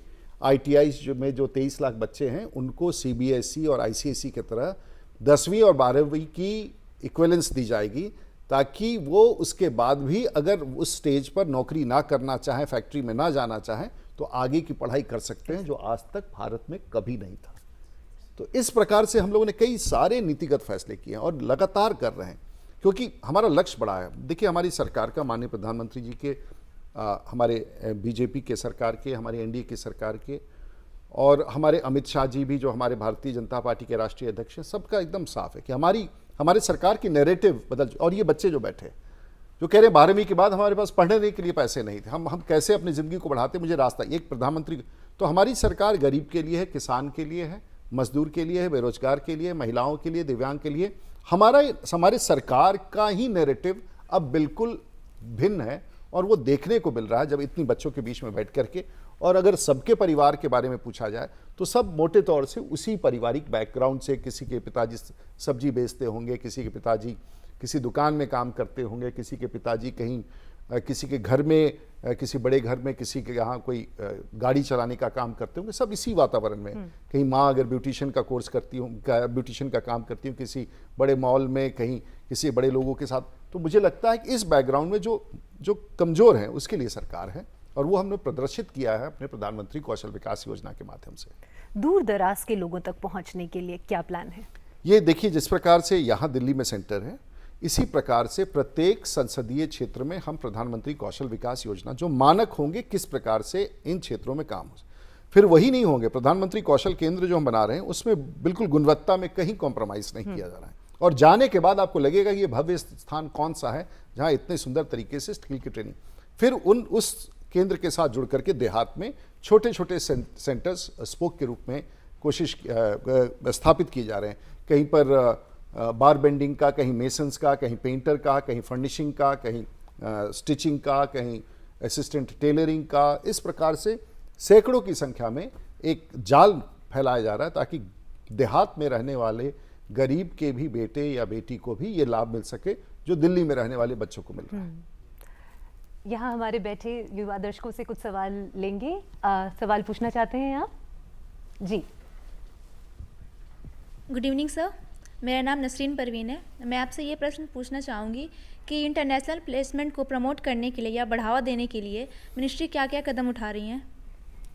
D: ITIs में जो 23 लाख बच्चे हैं उनको CBSE और ICSE की तरह 10वीं और 12वीं की इक्विवेलेंस दी जाएगी, ताकि वो उसके बाद भी अगर उस स्टेज पर नौकरी ना करना चाहें, फैक्ट्री में ना जाना चाहें, तो आगे की पढ़ाई कर सकते हैं, जो आज तक भारत में कभी नहीं था। तो इस प्रकार से हम लोगों ने कई सारे नीतिगत फैसले किए हैं और लगातार कर रहे हैं, क्योंकि हमारा लक्ष्य बड़ा है। देखिए, हमारी सरकार का, माननीय प्रधानमंत्री जी के, हमारे BJP के सरकार के, हमारे NDA की सरकार के, और हमारे अमित शाह जी भी जो हमारे भारतीय जनता पार्टी के राष्ट्रीय अध्यक्ष हैं, सबका एकदम साफ है कि हमारे सरकार की नैरेटिव बदल। और ये बच्चे जो बैठे, जो कह रहे हैं 12वीं के बाद हमारे पास पढ़ने के लिए पैसे नहीं थे, हम कैसे अपनी ज़िंदगी को बढ़ाते, मुझे रास्ता, एक प्रधानमंत्री। तो हमारी सरकार गरीब के लिए है, किसान के लिए है, मजदूर के लिए है, बेरोजगार के लिए, महिलाओं के लिए, दिव्यांग के लिए। हमारे सरकार का ही नैरेटिव अब बिल्कुल भिन्न है और वो देखने को मिल रहा है जब इतनी बच्चों के बीच में बैठ करके। और अगर सबके परिवार के बारे में पूछा जाए तो सब मोटे तौर से उसी पारिवारिक बैकग्राउंड से, किसी के पिताजी सब्जी बेचते होंगे, किसी के पिताजी किसी दुकान में काम करते होंगे, किसी के पिताजी कहीं किसी के घर में, किसी बड़े घर में किसी के यहाँ कोई गाड़ी चलाने का काम करते होंगे, सब इसी वातावरण में। कहीं माँ अगर ब्यूटिशियन का कोर्स करती हूँ, ब्यूटिशियन का काम करती हूँ किसी बड़े मॉल में, कहीं किसी बड़े लोगों के साथ। तो मुझे लगता है कि इस बैकग्राउंड में जो कमज़ोर हैं उसके लिए सरकार है, और वो हमने प्रदर्शित किया है अपने प्रधानमंत्री कौशल विकास योजना के माध्यम से।
A: दूर दराज के लोगों तक पहुँचने के लिए क्या प्लान है?
D: ये देखिए, जिस प्रकार से यहाँ दिल्ली में सेंटर है, इसी प्रकार से प्रत्येक संसदीय क्षेत्र में हम प्रधानमंत्री कौशल विकास योजना, जो मानक होंगे किस प्रकार से इन क्षेत्रों में काम हो, फिर वही नहीं होंगे। प्रधानमंत्री कौशल केंद्र जो हम बना रहे हैं उसमें बिल्कुल गुणवत्ता में कहीं कॉम्प्रोमाइज़ नहीं किया जा रहा है। और जाने के बाद आपको लगेगा कि ये भव्य स्थान कौन सा है जहाँ इतने सुंदर तरीके से स्किल की ट्रेनिंग। फिर उस केंद्र के साथ जुड़ करके देहात में छोटे छोटे सेंटर्स स्पोक के रूप में कोशिश स्थापित किए जा रहे हैं। कहीं पर बार बेंडिंग का, कहीं मेसन्स का, कहीं पेंटर का, कहीं फर्निशिंग का, कहीं स्टिचिंग का, कहीं असिस्टेंट टेलरिंग का। इस प्रकार से सैकड़ों की संख्या में एक जाल फैलाया जा रहा है ताकि देहात में रहने वाले गरीब के भी बेटे या बेटी को भी ये लाभ मिल सके जो दिल्ली में रहने वाले बच्चों को मिल रहा है।
A: यहाँ हमारे बैठे युवा दर्शकों से कुछ सवाल लेंगे। सवाल पूछना चाहते हैं आप? जी।
U: गुड इवनिंग सर, मेरा नाम नसरीन परवीन है। मैं आपसे ये प्रश्न पूछना चाहूँगी कि इंटरनेशनल प्लेसमेंट को प्रमोट करने के लिए या बढ़ावा देने के लिए मिनिस्ट्री क्या क्या कदम उठा रही हैं?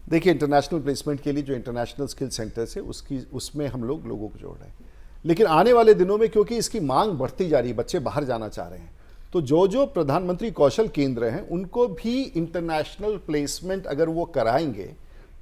D: देखिए, इंटरनेशनल प्लेसमेंट के लिए जो इंटरनेशनल स्किल सेंटर्स है उसमें हम लोगों को जोड़ रहे हैं। लेकिन आने वाले दिनों में क्योंकि इसकी मांग बढ़ती जा रही है, बच्चे बाहर जाना चाह रहे हैं, तो जो प्रधानमंत्री कौशल केंद्र हैं उनको भी इंटरनेशनल प्लेसमेंट अगर वो कराएंगे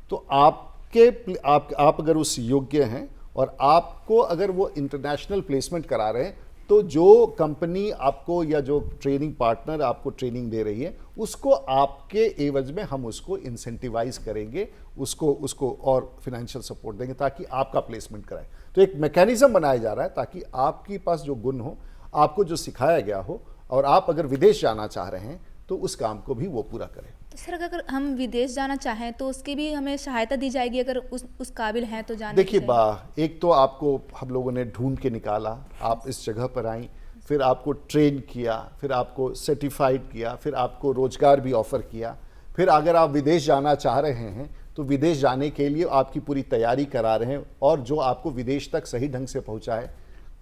D: तो आप अगर उस योग्य हैं और आपको अगर वो इंटरनेशनल प्लेसमेंट करा रहे हैं तो जो कंपनी आपको या जो ट्रेनिंग पार्टनर आपको ट्रेनिंग दे रही है उसको आपके एवज में हम उसको इंसेंटिवाइज करेंगे, उसको और फिनेंशियल सपोर्ट देंगे ताकि आपका प्लेसमेंट कराए। तो एक मैकेनिज्म बनाया जा रहा है ताकि आपके पास जो गुण हो, आपको जो सिखाया गया हो, और आप अगर विदेश जाना चाह रहे हैं तो उस काम को भी वो पूरा करें।
U: तो सर, अगर हम विदेश जाना चाहें तो उसकी भी हमें सहायता दी जाएगी अगर उस काबिल हैं तो जाने?
D: देखिए, एक तो आपको हम लोगों ने ढूंढ के निकाला, आप इस जगह पर आई, फिर आपको ट्रेन किया, फिर आपको सर्टिफाइड किया, फिर आपको रोजगार भी ऑफर किया, फिर अगर आप विदेश जाना चाह रहे हैं तो विदेश जाने के लिए आपकी पूरी तैयारी करा रहे हैं, और जो आपको विदेश तक सही ढंग से पहुंचाए,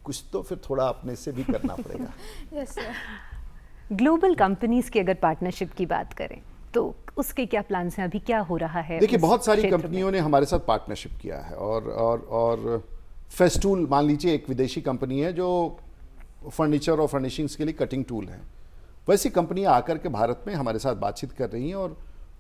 D: कुछ तो फिर थोड़ा अपने से भी करना पड़ेगा।
U: Yes sir.
A: ग्लोबल कंपनीज की अगर पार्टनरशिप की बात करें तो उसके क्या प्लान्स हैं, अभी क्या हो रहा है?
D: देखिए, बहुत सारी कंपनियों ने हमारे साथ पार्टनरशिप किया है और फेस्टूल मान लीजिए एक विदेशी कंपनी है जो फर्नीचर और फर्निशिंग्स के लिए कटिंग टूल है। वैसी कंपनियां आकर के भारत में हमारे साथ बातचीत कर रही हैं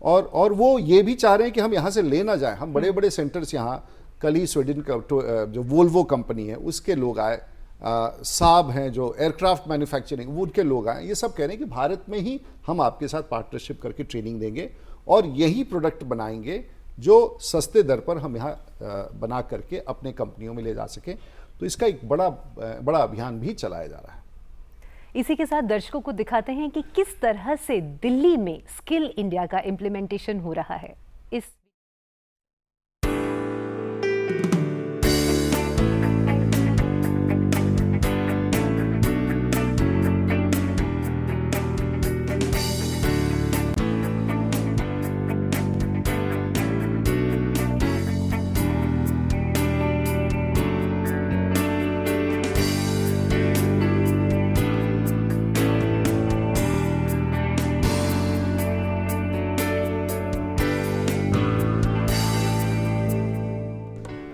D: और वो ये भी चाह रहे हैं कि हम यहाँ से ले ना जाएं। हम बड़े बड़े सेंटर्स यहाँ, कल ही स्वीडन का जो वोल्वो कंपनी है उसके लोग आए, साब हैं जो एयरक्राफ्ट मैन्युफैक्चरिंग, वो उनके लोग आए। ये सब कह रहे हैं कि भारत में ही हम आपके साथ पार्टनरशिप करके ट्रेनिंग देंगे और यही प्रोडक्ट बनाएंगे जो सस्ते दर पर हम यहाँ बना करके अपने कंपनियों में ले जा सकें। तो इसका एक बड़ा अभियान भी चलाया जा रहा है।
A: इसी के साथ दर्शकों को दिखाते हैं कि किस तरह से दिल्ली में स्किल इंडिया का इम्प्लीमेंटेशन हो रहा है। इस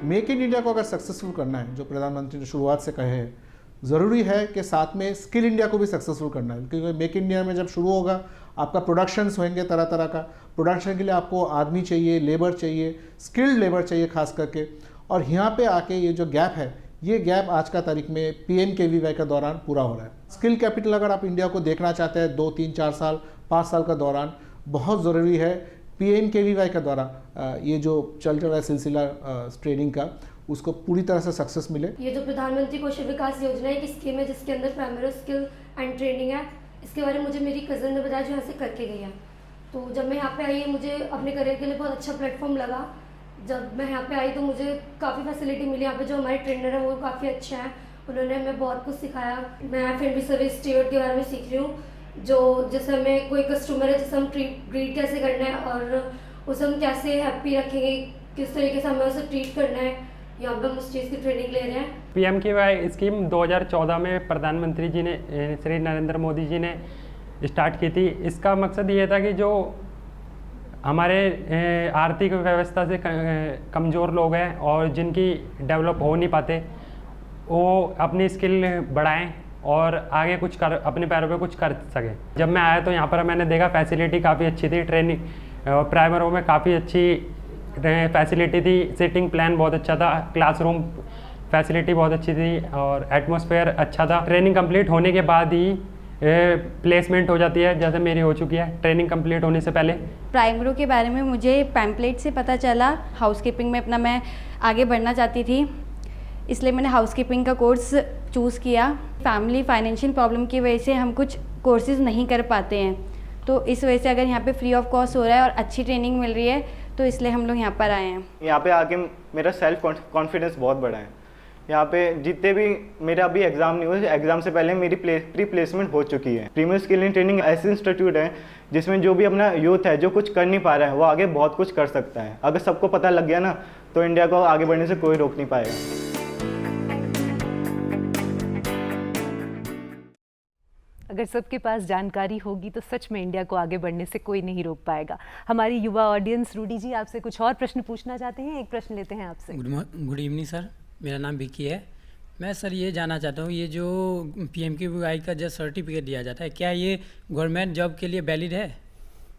V: मेक इन इंडिया को अगर सक्सेसफुल करना है, जो प्रधानमंत्री ने शुरुआत से कहे हैं, ज़रूरी है कि साथ में स्किल इंडिया को भी सक्सेसफुल करना है। क्योंकि मेक इन इंडिया में जब शुरू होगा, आपका प्रोडक्शंस होंगे तरह तरह का। प्रोडक्शन के लिए आपको आदमी चाहिए, लेबर चाहिए, स्किल्ड लेबर चाहिए खास करके। और यहाँ पे आके ये जो गैप है, ये गैप आज का तारीख में PMKVY के दौरान पूरा हो रहा है। स्किल कैपिटल अगर आप इंडिया को देखना चाहते हैं 2, 3, 4 साल, 5 साल का दौरान, बहुत ज़रूरी है PMKVY के द्वारा ये जो चल रहा है सिलसिला ट्रेनिंग का, उसको पूरी तरह से सक्सेस मिले।
E: ये जो प्रधानमंत्री कौशल विकास योजना एक स्कीम है जिसके अंदर प्राइमरी स्किल एंड ट्रेनिंग है। इसके बारे में मुझे मेरी कज़न ने बताया जो यहाँ से करके गई है। तो जब मैं यहाँ पे आई, मुझे अपने करियर के लिए बहुत अच्छा प्लेटफॉर्म लगा। जब मैं यहाँ पे आई तो मुझे काफ़ी फैसिलिटी मिली। यहाँ पे जो हमारे ट्रेनर हैं वो काफ़ी अच्छे हैं, उन्होंने हमें बहुत कुछ सिखाया। मैं फिर भी सर्विस स्टीवर्ड के बारे में सीख रही हूँ, जो जैसे हमें कोई कस्टमर है, जैसे हम ग्रीट कैसे करना है और उसे हम कैसे हैप्पी रखेंगे, किस तरीके से हमें उसे ट्रीट करना है, यहाँ पर हम उस चीज़ की ट्रेनिंग ले रहे हैं।
W: PMKVY स्कीम 2014 में प्रधानमंत्री जी ने, श्री नरेंद्र मोदी जी ने स्टार्ट की थी। इसका मकसद ये था कि जो हमारे आर्थिक व्यवस्था से कमज़ोर लोग हैं और जिनकी डेवलप हो नहीं पाते, वो अपनी स्किल बढ़ाएं और आगे कुछ कर, अपने पैरों पे कुछ कर सकें। जब मैं आया तो यहाँ पर मैंने देखा फैसिलिटी काफ़ी अच्छी थी। ट्रेनिंग प्राइमरों में काफ़ी अच्छी फैसिलिटी थी, सिटिंग प्लान बहुत अच्छा था, क्लासरूम फैसिलिटी बहुत अच्छी थी और एटमॉस्फेयर अच्छा था। ट्रेनिंग कंप्लीट होने के बाद ही प्लेसमेंट हो जाती है, जैसे मेरी हो चुकी है ट्रेनिंग कंप्लीट होने से पहले।
B: प्राइमरो के बारे में मुझे पैम्पलेट से पता चला, हाउसकीपिंग में अपना मैं आगे बढ़ना चाहती थी, इसलिए मैंने हाउसकीपिंग का कोर्स चूज़ किया। फैमिली फाइनेंशियल प्रॉब्लम की वजह से हम कुछ कोर्सेज़ नहीं कर पाते हैं, तो इस वजह से अगर यहाँ पे फ्री ऑफ कॉस्ट हो रहा है और अच्छी ट्रेनिंग मिल रही है तो इसलिए हम लोग यहाँ पर आए हैं।
G: यहाँ पे आके मेरा सेल्फ कॉन्फिडेंस बहुत बढ़ा है। यहाँ पे जितने भी मेरा अभी एग्ज़ाम नहीं हुआ, एग्ज़ाम से पहले मेरी प्री प्लेसमेंट हो चुकी है। प्रीमियर स्किल इन ट्रेनिंग ऐसे इंस्टीट्यूट है जिसमें जो भी अपना यूथ है जो कुछ कर नहीं पा रहा है वो आगे बहुत कुछ कर सकता है। अगर सबको पता लग गया ना तो इंडिया को आगे बढ़ने से कोई रोक नहीं पाएगा।
A: अगर सबके पास जानकारी होगी तो सच में इंडिया को आगे बढ़ने से कोई नहीं रोक पाएगा। हमारी युवा ऑडियंस रूडी जी आपसे कुछ और प्रश्न पूछना चाहते हैं, एक प्रश्न लेते हैं आपसे।
H: गुड इवनिंग सर, मेरा नाम विकी है। मैं सर ये जानना चाहता हूँ, ये जो PMKVY का जो सर्टिफिकेट दिया जाता है क्या ये गवर्नमेंट जॉब के लिए वैलिड है?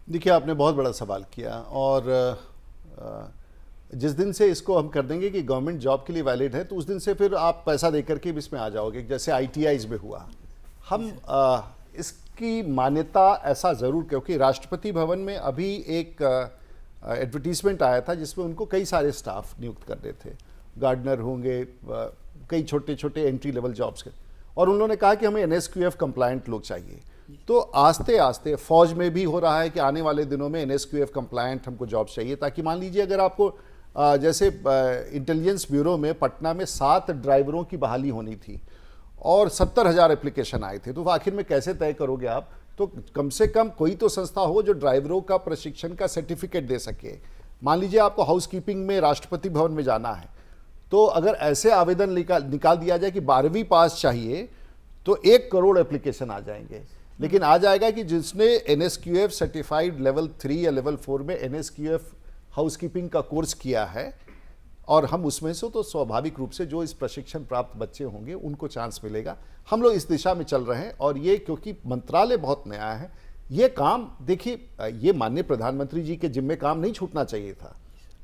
D: देखिए, आपने बहुत बड़ा सवाल किया और जिस दिन से इसको हम कर देंगे कि गवर्नमेंट जॉब के लिए वैलिड है तो उस दिन से फिर आप पैसा दे करके भी इसमें आ जाओगे, जैसे ITIs में हुआ। हम इसकी मान्यता ऐसा ज़रूर, क्योंकि राष्ट्रपति भवन में अभी एक एडवर्टीजमेंट आया था जिसमें उनको कई सारे स्टाफ नियुक्त करने थे, गार्डनर होंगे, कई छोटे छोटे एंट्री लेवल जॉब्स के, और उन्होंने कहा कि हमें NSQF कंप्लायंट लोग चाहिए। तो आस्ते आस्ते फौज में भी हो रहा है कि आने वाले दिनों में NSQF कंप्लायंट हमको जॉब्स चाहिए, ताकि मान लीजिए अगर आपको जैसे इंटेलिजेंस ब्यूरो में पटना में 7 ड्राइवरों की बहाली होनी थी और 70,000 एप्लीकेशन आए थे, तो आखिर में कैसे तय करोगे आप? तो कम से कम कोई तो संस्था हो जो ड्राइवरों का प्रशिक्षण का सर्टिफिकेट दे सके। मान लीजिए आपको हाउसकीपिंग में राष्ट्रपति भवन में जाना है, तो अगर ऐसे आवेदन निकाल दिया जाए कि 12वीं पास चाहिए तो 1 करोड़ एप्लीकेशन आ जाएंगे। लेकिन आ जाएगा कि जिसने NSQF सर्टिफाइड लेवल 3 या लेवल 4 में NSQF हाउसकीपिंग का कोर्स किया है, और हम उसमें से तो स्वाभाविक रूप से जो इस प्रशिक्षण प्राप्त बच्चे होंगे उनको चांस मिलेगा। हम लोग इस दिशा में चल रहे हैं, और ये क्योंकि मंत्रालय बहुत नया है, ये काम देखिए, ये माननीय प्रधानमंत्री जी के जिम्मे काम नहीं छूटना चाहिए था।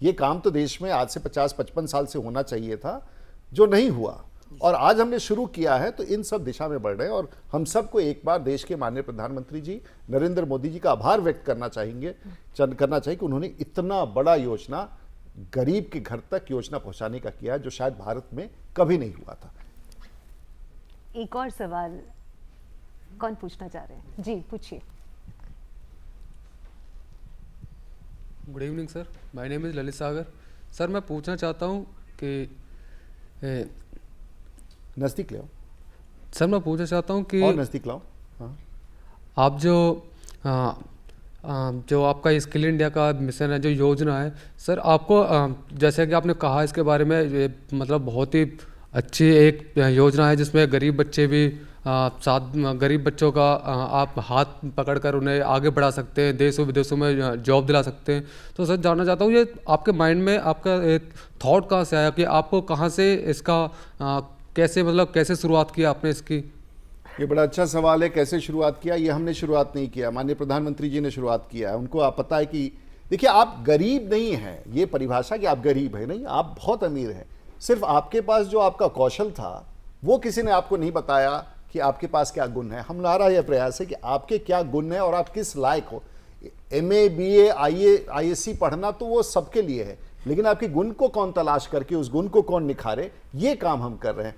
D: ये काम तो देश में आज से 50-55 साल से होना चाहिए था, जो नहीं हुआ, और आज हमने शुरू किया है, तो इन सब दिशा में बढ़ रहे हैं। और हम सबको एक बार देश के माननीय प्रधानमंत्री जी नरेंद्र मोदी जी का आभार व्यक्त करना चाहिए कि उन्होंने इतना बड़ा योजना गरीब के घर तक योजना पहुंचाने का किया, जो शायद भारत में कभी नहीं हुआ था।
A: एक और सवाल कौन पूछना चाह रहे हैं? जी पूछिए।
X: Good evening sir, my name is Lalit Sagar. Sir मैं पूछना चाहता हूँ कि
D: नज़दीक ले आओ
X: सर, मैं पूछना चाहता हूँ कि
D: और नज़दीक लाओ। हाँ।
X: आप जो आपका स्किल इंडिया का मिशन है, जो योजना है सर, आपको जैसे कि आपने कहा इसके बारे में, मतलब बहुत ही अच्छी एक योजना है जिसमें गरीब बच्चे भी साथ गरीब बच्चों का आप हाथ पकड़कर उन्हें आगे बढ़ा सकते हैं, देशों विदेशों में जॉब दिला सकते हैं। तो सर जानना चाहता हूँ, ये आपके माइंड में आपका थॉट कहाँ से आया कि आपको कहाँ से इसका कैसे शुरुआत किया आपने इसकी?
D: ये बड़ा अच्छा सवाल है, कैसे शुरुआत किया? ये हमने शुरुआत नहीं किया, माननीय प्रधानमंत्री जी ने शुरुआत किया है। उनको आप पता है कि देखिए, आप गरीब नहीं हैं, ये परिभाषा कि आप गरीब हैं नहीं, आप बहुत अमीर हैं। सिर्फ आपके पास जो आपका कौशल था वो किसी ने आपको नहीं बताया कि आपके पास क्या गुण है। हमारा यह प्रयास है कि आपके क्या गुण है और आप किस लायक हो। MA BA ISC पढ़ना तो वो सबके लिए है, लेकिन आपके गुण को कौन तलाश करके उस गुण को कौन निखारे, ये काम हम कर रहे हैं।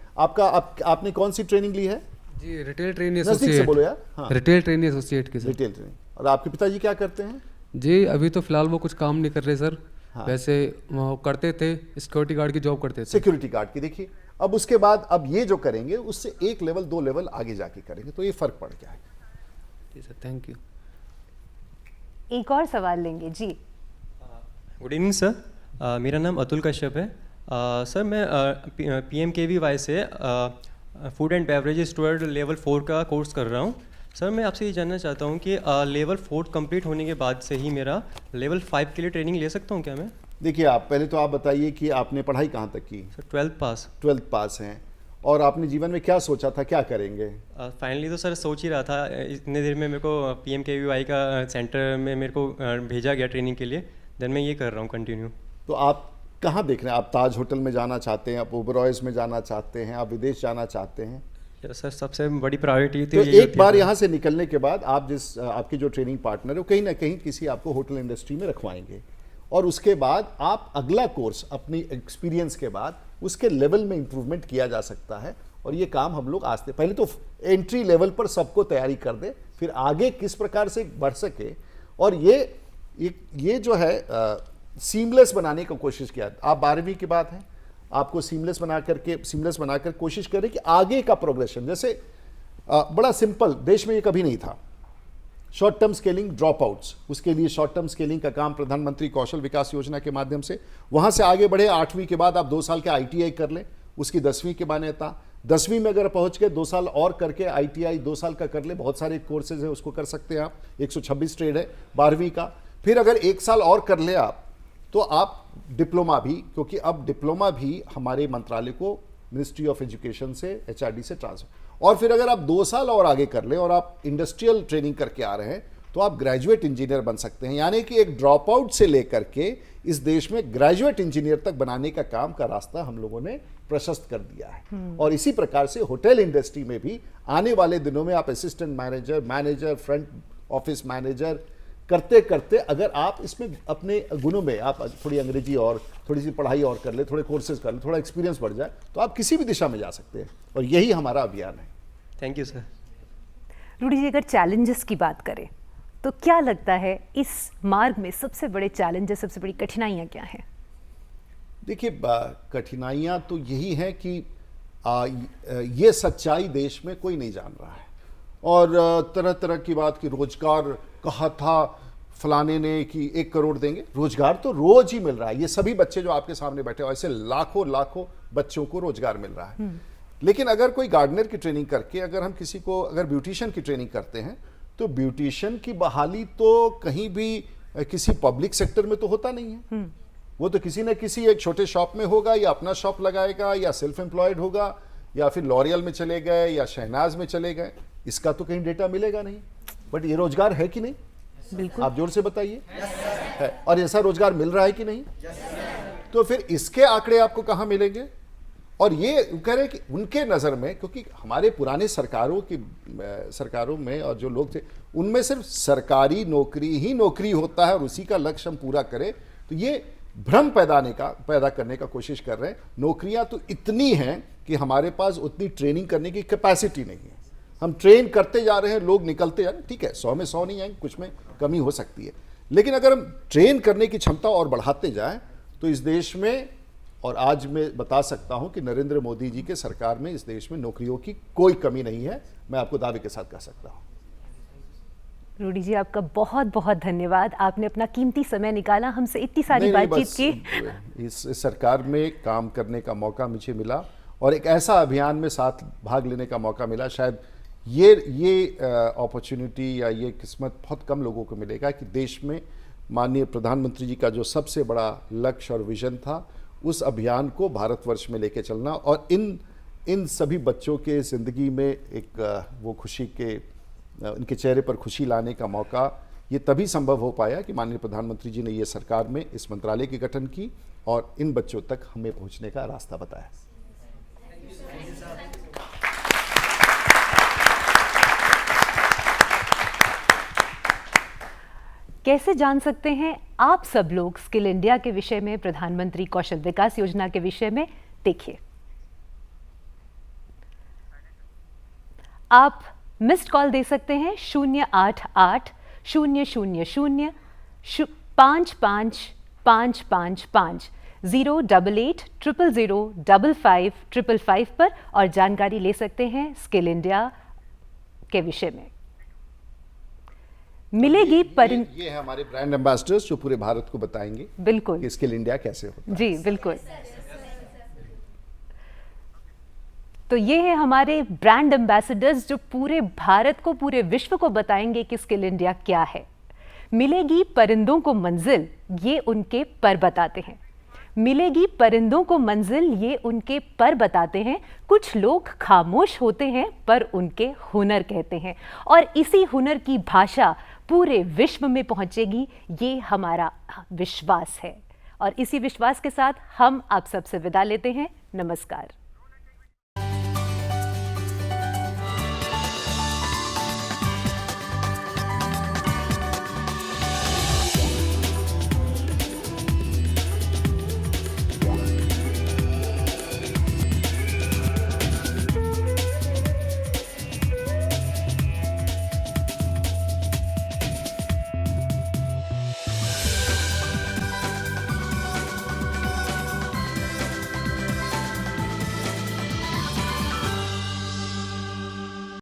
D: आपने कौन सी ट्रेनिंग ली है?
X: जी रिटेल ट्रेनिंग एसोसिएट।
D: बोलो यार। हाँ।
X: रिटेल ट्रेनिंग एसोसिएट की सर।
D: Retail training. और आपके पिताजी क्या करते हैं?
X: जी अभी तो फिलहाल वो कुछ काम नहीं कर रहे सर।
D: हाँ।
X: वैसे वो करते थे, सिक्योरिटी गार्ड की जॉब करते थे।
D: सिक्योरिटी गार्ड की। देखिए अब उसके बाद अब ये जो करेंगे उससे 1 लेवल 2 लेवल आगे जाके करेंगे, तो ये फर्क पड़ जाएगा।
X: जी सर, थैंक यू।
A: एक और सवाल लेंगे जी।
Y: गुड इवनिंग सर, मेरा नाम अतुल कश्यप है। सर मैं PMKVY से food and beverage steward level 4 का कोर्स कर रहा हूँ। सर मैं आपसे ये जानना चाहता हूँ कि लेवल 4 कंप्लीट होने के बाद से ही मेरा लेवल 5 के लिए ट्रेनिंग ले सकता हूँ क्या मैं?
D: देखिए आप पहले तो आप बताइए कि आपने पढ़ाई कहाँ तक की?
Y: सर 12th पास।
D: 12th पास हैं, और आपने जीवन में क्या सोचा था, क्या करेंगे?
Y: फाइनली तो सर सोच ही रहा था, इतने देर में मेरे को PMKVY का सेंटर में मेरे को भेजा गया ट्रेनिंग के लिए, देन मैं ये कर रहा हूँ कंटिन्यू।
D: तो आप कहाँ देख रहे हैं आप? ताज होटल में जाना चाहते हैं, आप ओबरॉयज में जाना चाहते हैं, आप विदेश जाना चाहते हैं?
Y: सर सबसे बड़ी प्रायोरिटी
D: तो एक बार यहाँ से निकलने के बाद आप आपकी जो ट्रेनिंग पार्टनर है वो कहीं ना कहीं किसी आपको होटल इंडस्ट्री में रखवाएंगे, और उसके बाद आप अगला कोर्स अपनी एक्सपीरियंस के बाद उसके लेवल में इंप्रूवमेंट किया जा सकता है। और ये काम हम लोग आज पहले तो एंट्री लेवल पर सबको तैयारी कर दे, फिर आगे किस प्रकार से बढ़ सके, और ये जो है सीमलेस बनाने की कोशिश किया। आप 12वीं की बात है, आपको सीमलेस बनाकर कोशिश करें कि आगे का प्रोग्रेशन, जैसे बड़ा सिंपल, देश में ये कभी नहीं था, short term scaling drop outs, उसके लिए शॉर्ट टर्म स्केलिंग का काम प्रधानमंत्री कौशल विकास योजना के माध्यम से, वहां से आगे बढ़े। 8वीं के बाद आप 2 साल के ITI कर लें, उसकी 10वीं की मान्यता, 10वीं में अगर पहुंच के 2 साल और करके ITI 2 साल का कर ले, बहुत सारे कोर्सेज है उसको कर सकते हैं आप, 126 ट्रेड है 12वीं का। फिर अगर 1 साल और कर ले आप, तो आप डिप्लोमा भी, क्योंकि अब डिप्लोमा भी हमारे मंत्रालय को मिनिस्ट्री ऑफ एजुकेशन से HRD से ट्रांसफर, और फिर अगर आप 2 साल और आगे कर ले और आप इंडस्ट्रियल ट्रेनिंग करके आ रहे हैं तो आप ग्रेजुएट इंजीनियर बन सकते हैं। यानी कि एक ड्रॉप आउट से लेकर के इस देश में ग्रेजुएट इंजीनियर तक बनाने का काम का रास्ता हम लोगों ने प्रशस्त कर दिया है। और इसी प्रकार से होटल इंडस्ट्री में भी आने वाले दिनों में आप assistant manager, front office manager करते करते, अगर आप इसमें अपने गुणों में आप थोड़ी अंग्रेजी और थोड़ी सी पढ़ाई और कर ले, थोड़े कोर्सेज कर ले, थोड़ा एक्सपीरियंस बढ़ जाए, तो आप किसी भी दिशा में जा सकते हैं। और यही हमारा अभियान है।
Y: Thank you sir.
A: Rudy ji, अगर चैलेंजेस की बात करें तो क्या लगता है इस मार्ग में सबसे बड़े चैलेंजेस, सबसे बड़ी कठिनाइयाँ क्या हैं?
D: देखिए, कठिनाइयाँ तो यही है कि ये सच्चाई देश में कोई नहीं जान रहा है, और तरह तरह की बात की रोजगार कहा था फलाने ने कि 1 करोड़ देंगे, रोजगार तो रोज ही मिल रहा है। ये सभी बच्चे जो आपके सामने बैठे हो, ऐसे लाखों लाखों बच्चों को रोजगार मिल रहा है। लेकिन अगर कोई गार्डनर की ट्रेनिंग करके, अगर हम किसी को अगर ब्यूटिशियन की ट्रेनिंग करते हैं, तो ब्यूटिशियन की बहाली तो कहीं भी किसी पब्लिक सेक्टर में तो होता नहीं है। वो तो किसी न किसी एक छोटे शॉप में होगा, या अपना शॉप लगाएगा, या सेल्फ एम्प्लॉयड होगा, या फिर लॉरियल में चले गए, या शहनाज में चले गए। इसका तो कहीं डेटा मिलेगा नहीं। बट ये रोजगार है कि नहीं?
A: बिल्कुल।
D: आप जोर से बताइए। है। और ऐसा रोजगार मिल रहा है कि नहीं? तो फिर इसके आंकड़े आपको कहां मिलेंगे? और ये कह रहे हैं कि उनके नज़र में, क्योंकि हमारे पुराने सरकारों में और जो लोग थे, उनमें सिर्फ सरकारी नौकरी ही नौकरी होता है और उसी का लक्ष्य हम पूरा करें, तो ये भ्रम पैदा करने का कोशिश कर रहे हैं। नौकरियां तो इतनी हैं कि हमारे पास उतनी ट्रेनिंग करने की कैपेसिटी नहीं है। हम ट्रेन करते जा रहे हैं, लोग निकलते जा रहे हैं। ठीक है, 100 में 100 नहीं आएंगे, कुछ में कमी हो सकती है, लेकिन अगर हम ट्रेन करने की क्षमता और बढ़ाते जाएं तो इस देश में, और आज मैं बता सकता हूं कि नरेंद्र मोदी जी के सरकार में इस देश में नौकरियों की कोई कमी नहीं है। मैं आपको दावे के साथ कह सकता हूं।
A: रूडी जी, आपका बहुत बहुत धन्यवाद। आपने अपना कीमती समय निकाला, हमसे इतनी सारी बातचीत की।
D: इस सरकार में काम करने का मौका मुझे मिला और एक ऐसा अभियान में साथ भाग लेने का मौका मिला। शायद ये अपॉर्चुनिटी या ये किस्मत बहुत कम लोगों को मिलेगा कि देश में माननीय प्रधानमंत्री जी का जो सबसे बड़ा लक्ष्य और विजन था, उस अभियान को भारतवर्ष में लेके चलना और इन सभी बच्चों के ज़िंदगी में एक वो खुशी के, उनके चेहरे पर खुशी लाने का मौका ये तभी संभव हो पाया कि माननीय प्रधानमंत्री जी ने ये सरकार में इस मंत्रालय की गठन की और इन बच्चों तक हमें पहुंचने का रास्ता बताया।
A: कैसे जान सकते हैं आप सब लोग स्किल इंडिया के विषय में, प्रधानमंत्री कौशल विकास योजना के विषय में? देखिए, आप मिस्ड कॉल दे सकते हैं 088 000 55555 088 000 5555 पर और जानकारी ले सकते हैं स्किल इंडिया के विषय में। मिलेगी
D: ये है हमारे ब्रांड एम्बेसडर्स जो पूरे भारत को बताएंगे
A: बिल्कुल
D: कि स्किल इंडिया कैसे होता है।
A: जी बिल्कुल। तो ये है हमारे ब्रांड एम्बेसडर्स जो पूरे भारत को, पूरे विश्व को बताएंगे कि स्किल इंडिया क्या है। मिलेगी परिंदों को मंजिल, ये उनके पर बताते हैं। मिलेगी परिंदों को मंजिल, ये उनके पर बताते हैं। कुछ लोग खामोश होते हैं पर उनके हुनर कहते हैं, और इसी हुनर की भाषा पूरे विश्व में पहुंचेगी, ये हमारा विश्वास है। और इसी विश्वास के साथ हम आप सबसे विदा लेते हैं। नमस्कार।